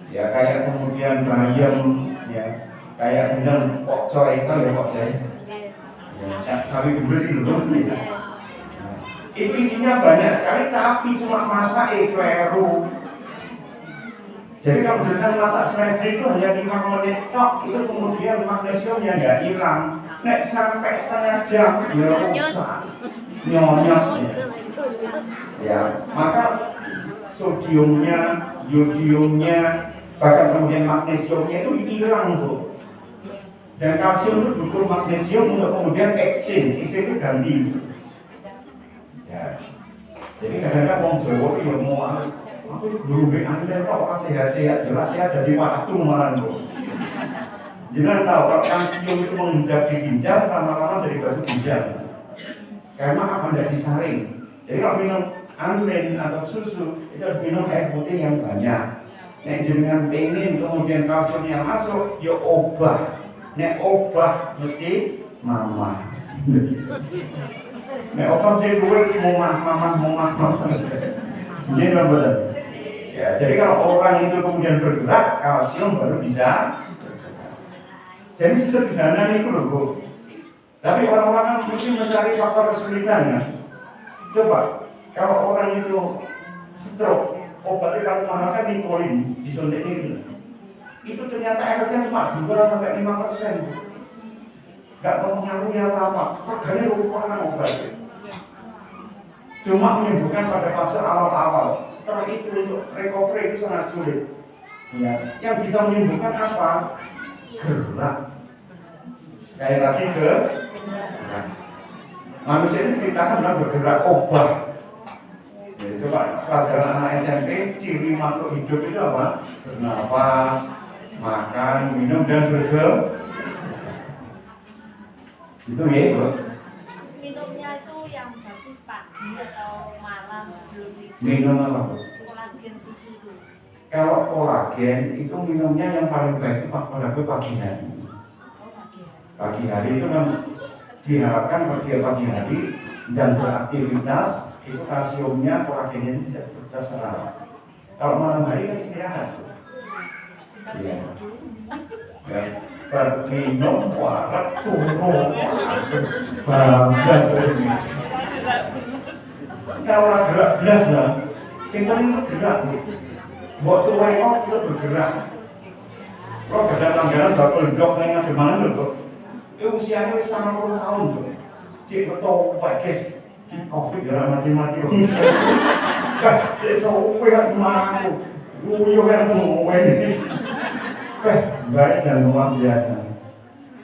Ya kayak kemudian bayam, ya kayak kemudian pokcoy itu ya pokcoy, ya sawi gembel itu loh. Itu isinya banyak sekali, tapi cuma masak kleru. Jadi kalau dengan masak seledri itu hanya 5 menit tok, itu kemudian magnesiumnya nggak hilang. Nek sampai setengah jam, ya rusak, nyonyot. Ya maka sodiumnya, yodiumnya, bahkan kemudian magnesiumnya itu hilang tuh. Dan kalsium itu butuh magnesium untuk kemudian eksin itu ganti. Ya. Jadi kadang-kadang orang Jawa itu ya mau harus aku guru aneh kok orang sehat-sehat, jelas sehat jadi waktu malah tuh. Jangan tahu kalau kalsium itu mengendap di ginjal, lama-lama jadi batu ginjal. Karena apa? Tidak disaring. Jadi kalau minum anlin atau susu itu harus minum air putih yang banyak. Nek jenengan pengen kemudian kalsiumnya masuk, ya obah. Nek obah mesti mama. Nek obah dia gue mama. Ini benar. Ya, jadi kalau orang itu kemudian bergerak, kalsium baru bisa. Jadi sesederhana itu loh bu. Tapi orang-orang kan mesti mencari faktor kesulitannya. Coba, kalau orang itu stroke, obatnya kalau mahal kan nikolin, disuntik itu. Itu ternyata efeknya cuma 2-5%. Gak mempengaruhi apa-apa, harganya lupa obatnya. Cuma menyembuhkan pada fase awal-awal. Setelah itu untuk recovery itu sangat sulit. Ya, yang bisa menyembuhkan apa? Gerak. Sekali lagi gerak. Manusia itu diciptakan dalam bergerak obah. Jadi coba pelajaran anak SMP, ciri makhluk hidup itu apa? Bernapas, makan, minum, dan bergerak. Itu ya, bro. Minumnya itu yang bagus pagi atau malam sebelum tidur. Minum apa? Kolagen susu itu. Kalau kolagen itu minumnya yang paling baik itu pada pagi hari. Pagi hari itu kan diharapkan pada pagi hari dan beraktivitas itu kalsiumnya, kolagennya itu tidak terserap. Kalau malam hari kan istirahat. Iya. Ya. Berminum warak turun. Bablas ini. Kalau gerak belas lah, simpan itu gerak. Buat tuai kok itu bergerak. Kok ada langgaran bakal dok saya nggak mana loh. Itu usianya wis 90 tahun tuh. Cik betul Pak Kes. Covid jangan mati-mati loh. Cik sopir mau. Guyu kan semua ini. Baik dan luar biasa.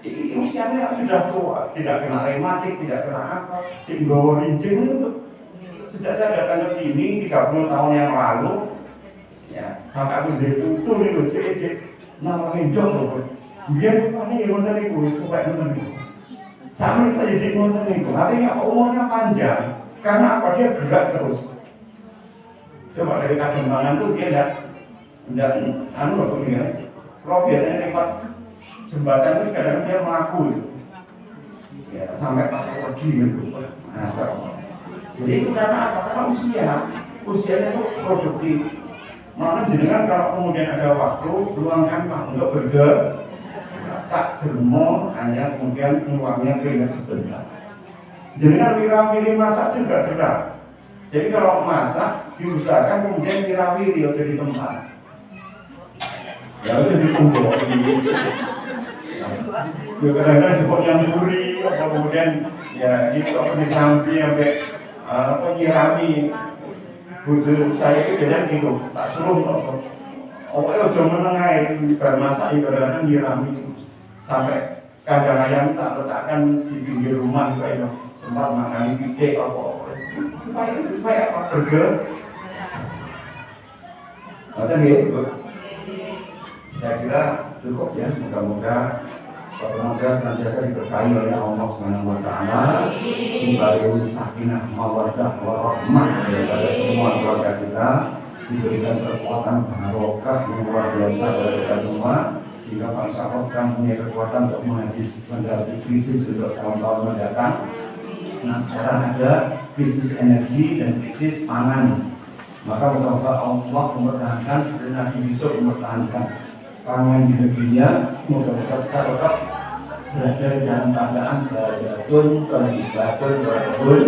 Ini usianya sudah tua, tidak kena rematik, tidak kena apa. Cik bawa rincin itu. Sejak saya datang ke sini 30 tahun yang lalu, ya sampai aku jadi tutur nih loh, cik nama hijau loh. Biar mana yang mau tadi gue supaya menang. Sama kita jadi mau tadi gue. Artinya umurnya panjang, karena apa dia gerak terus. Coba dari perkembangan tuh dia tidak anu loh begini. Kalau biasanya lewat jembatan itu kadang-kadang dia melaku, ya sampai pasang lagi gitu. Jadi itu karena apa? Karena usianya itu produktif. Maka jenengan kalau kemudian ada waktu, luangkan untuk bergerak. Sak dermo hanya kemudian uangnya keringat sebentar. Jenengan wirawiri masak juga gerak. Jadi kalau masak diusahakan kemudian wirawiri atau di tempat. Ya itu ditumbuk. Ya kadang-kadang juga nyamburi atau kemudian ya itu apa di samping sampai penyirami. Butuh saya itu biasanya gitu, tak suruh pokoknya udah menengah itu bermasak kadang-kadang nyirami sampai kandang ayam tak letakkan di pinggir rumah supaya itu sempat makan pitik apa supaya apa bergerak. Macam itu. Saya kira cukup ya, moga-moga senantiasa diberkahi oleh Allah Subhanahu wa taala, diberi sakinah mawaddah warahmah kepada semua keluarga kita, diberikan kekuatan barokah yang luar biasa kepada kita semua, sehingga bangsa Rokan punya kekuatan untuk menghadapi krisis untuk tahun-tahun mendatang. Nah sekarang ada krisis energi dan krisis pangan, maka moga-moga Allah mempertahankan seperti Nabi Yusuf mempertahankan pangan di negerinya, moga-moga kita tetap berada dalam keadaan badatun, kalibatun, baratun.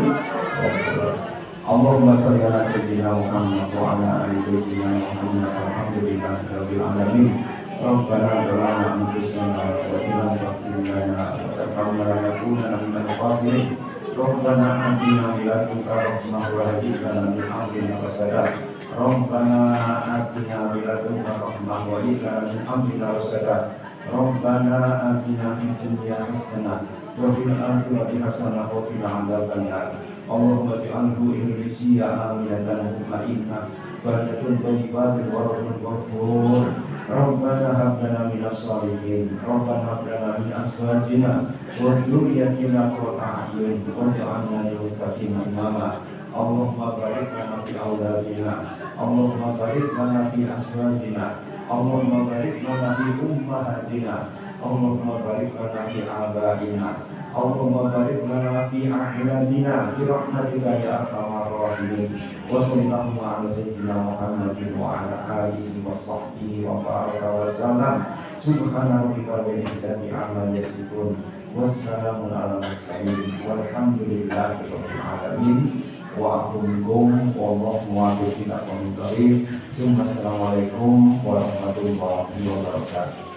Allahumma sholli ala sayyidina Muhammad wa ala ali sayyidina Muhammad walhamdulillahi rabbil alamin. Rabbana zalamna anfusana wa in lam taghfir lana wa tarhamna lanakunanna minal khasirin. Rabbana atina min ladunka rahmah wa hab lana min amrina rashada. Rabbana atina min ladunka rahmah wa hab lana min amrina rashada. Rabbana atina fid dunya hasanah wa fil akhirati hasanah wa qina adzabannar. Allahumma ij'alhu Indonesia aminatan mutmainnah baldatun thayyibatun wa rabbun ghafur. Rabbana hab lana minas shalihin. Rabbana hab lana min azwajina wa dhurriyyatina qurrata a'yun waj'alna lil muttaqina imama. Allahumma barik lana fi auladina. Allahumma barik lana fi azwajina. Allahumma barik lana fi ummahatina. Allahumma barik lana fi abaina. Allahumma barik lana fi akhiratina bi rahmatika ya arhamar rahimin. Wa sallallahu ala sayyidina Muhammadin wa ala alihi wa sahbihi wa baraka wa sallam. Subhana rabbika rabbil izzati amma yasifun. Wassalamu ala mursalin walhamdulillahi rabbil alamin. Wa akhulukum wallahu muwaffiq ila aqwamit thoriq. Assalamualaikum warahmatullahi wabarakatuh.